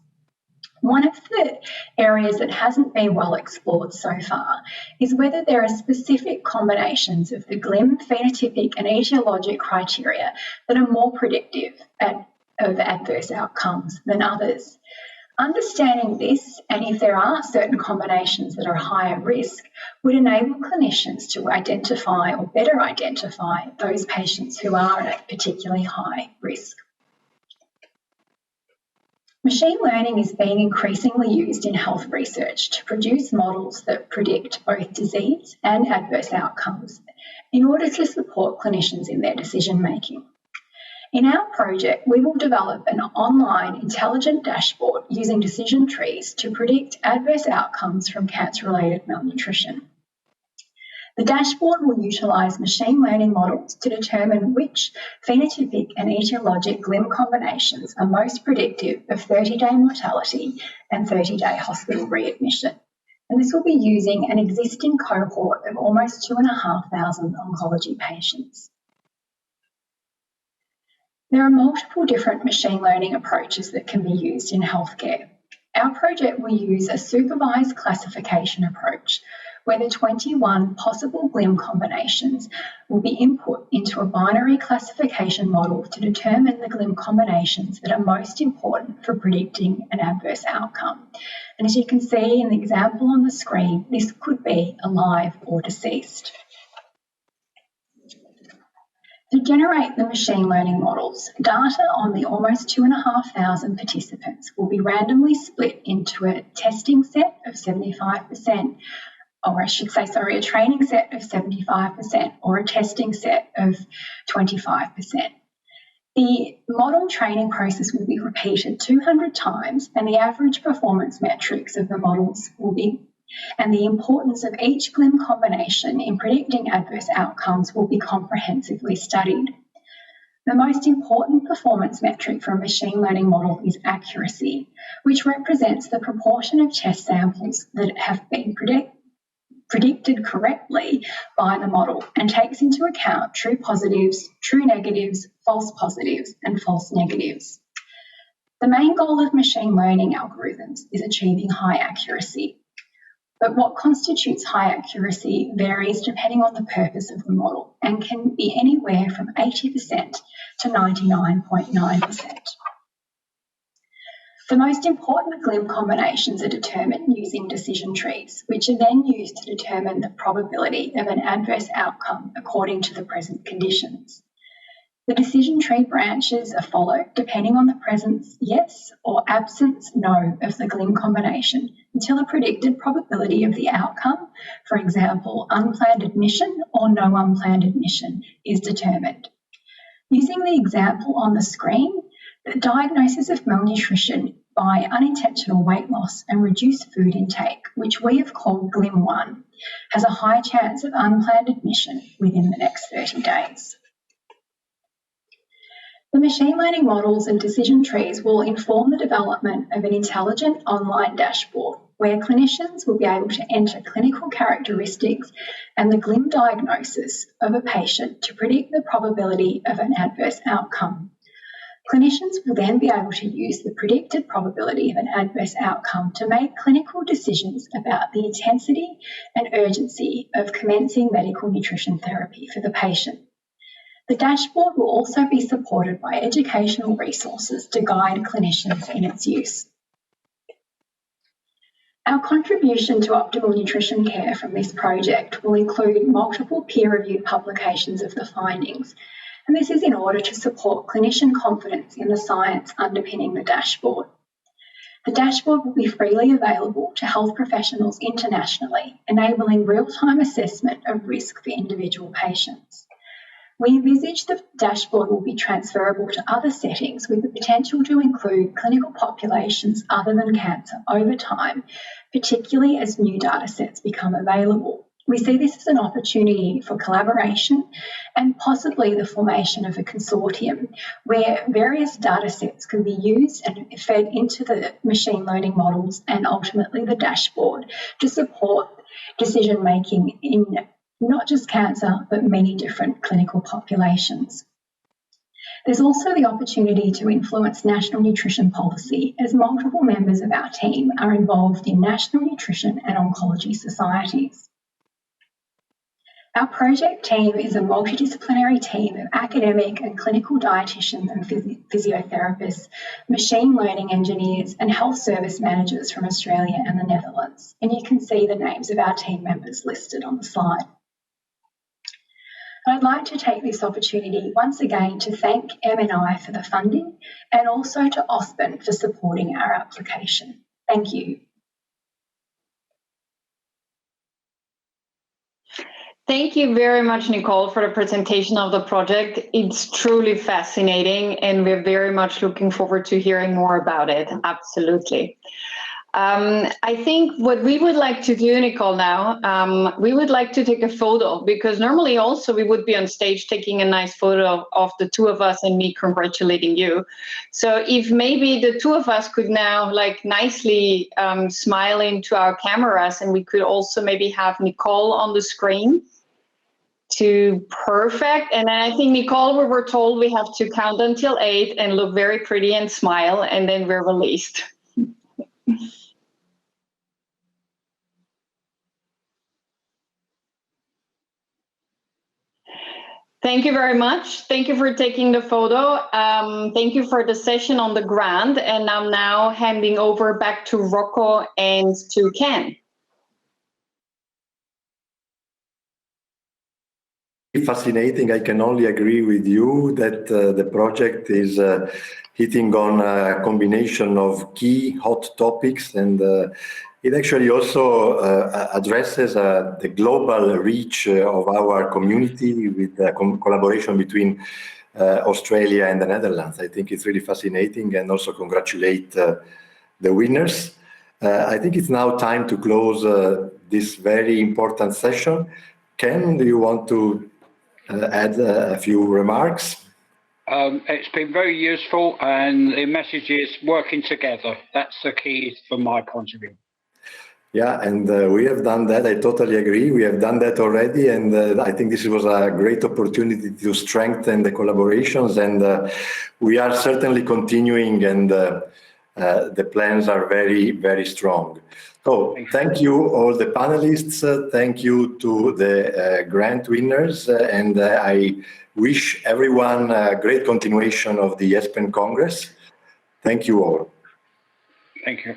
One of the areas that hasn't been well explored so far is whether there are specific combinations of the GLIM phenotypic and etiologic criteria that are more predictive of adverse outcomes than others. Understanding this, and if there are certain combinations that are higher risk, would enable clinicians to identify or better identify those patients who are at particularly high risk. Machine learning is being increasingly used in health research to produce models that predict both disease and adverse outcomes in order to support clinicians in their decision making. In our project, we will develop an online intelligent dashboard using decision trees to predict adverse outcomes from cancer-related malnutrition. The dashboard will utilise machine learning models to determine which phenotypic and etiologic GLIM combinations are most predictive of 30-day mortality and 30-day hospital readmission. And this will be using an existing cohort of almost 2,500 oncology patients. There are multiple different machine learning approaches that can be used in healthcare. Our project will use a supervised classification approach, where the 21 possible GLIM combinations will be input into a binary classification model to determine the GLIM combinations that are most important for predicting an adverse outcome. And as you can see in the example on the screen, this could be alive or deceased. To generate the machine learning models, data on the almost 2,500 participants will be randomly split into a testing set of 75%, or I should say, sorry, a training set of 75% or a testing set of 25%. The model training process will be repeated 200 times, and the average performance metrics of the models will be, and the importance of each GLIM combination in predicting adverse outcomes will be comprehensively studied. The most important performance metric for a machine learning model is accuracy, which represents the proportion of test samples that have been predicted correctly by the model and takes into account true positives, true negatives, false positives, and false negatives. The main goal of machine learning algorithms is achieving high accuracy. But what constitutes high accuracy varies depending on the purpose of the model and can be anywhere from 80% to 99.9%. The most important GLIM combinations are determined using decision trees, which are then used to determine the probability of an adverse outcome according to the present conditions. The decision tree branches are followed depending on the presence, yes, or absence, no, of the GLIM combination until a predicted probability of the outcome, for example, unplanned admission or no unplanned admission, is determined. Using the example on the screen, the diagnosis of malnutrition by unintentional weight loss and reduced food intake, which we have called GLIM1, has a high chance of unplanned admission within the next 30 days. The machine learning models and decision trees will inform the development of an intelligent online dashboard where clinicians will be able to enter clinical characteristics and the GLIM diagnosis of a patient to predict the probability of an adverse outcome. Clinicians will then be able to use the predicted probability of an adverse outcome to make clinical decisions about the intensity and urgency of commencing medical nutrition therapy for the patient. The dashboard will also be supported by educational resources to guide clinicians in its use. Our contribution to optimal nutrition care from this project will include multiple peer-reviewed publications of the findings, and this is in order to support clinician confidence in the science underpinning the dashboard. The dashboard will be freely available to health professionals internationally, enabling real-time assessment of risk for individual patients. We envisage the dashboard will be transferable to other settings with the potential to include clinical populations other than cancer over time, particularly as new data sets become available. We see this as an opportunity for collaboration and possibly the formation of a consortium where various data sets can be used and fed into the machine learning models and ultimately the dashboard to support decision making in not just cancer, but many different clinical populations. There's also the opportunity to influence national nutrition policy as multiple members of our team are involved in national nutrition and oncology societies. Our project team is a multidisciplinary team of academic and clinical dietitians and physiotherapists, machine learning engineers and health service managers from Australia and the Netherlands. And you can see the names of our team members listed on the slide. I'd like to take this opportunity once again to thank MNI for the funding and also to Espen for supporting our application. Thank you. Thank you very much, Nicole, for the presentation of the project. It's truly fascinating and we're very much looking forward to hearing more about it. Absolutely. I think what we would like to do, Nicole, now, we would like to take a photo because normally also we would be on stage taking a nice photo of the two of us and me congratulating you. So if maybe the two of us could now like nicely smile into our cameras and we could also maybe have Nicole on the screen. Perfect. And I think, Nicole, we were told we have to count until 8 and look very pretty and smile, and then we're released. Thank you very much. Thank you for taking the photo. Thank you for the session on the grant. And I'm now handing over back to Rocco and to Ken. Fascinating. I can only agree with you that the project is hitting on a combination of key hot topics, and it actually also addresses the global reach of our community with collaboration between Australia and the Netherlands. I think it's really fascinating, and also congratulate the winners. I think it's now time to close this very important session. Ken, do you want to add a few remarks? It's been very useful, and the message is working together. That's the key from my point of view. Yeah, and we have done that. I totally agree. We have done that already, and I think this was a great opportunity to strengthen the collaborations, and we are certainly continuing, and the plans are very, very strong. So thank you, all the panelists. Thank you to the grant winners, and I wish everyone a great continuation of the Espen Congress. Thank you all. Thank you.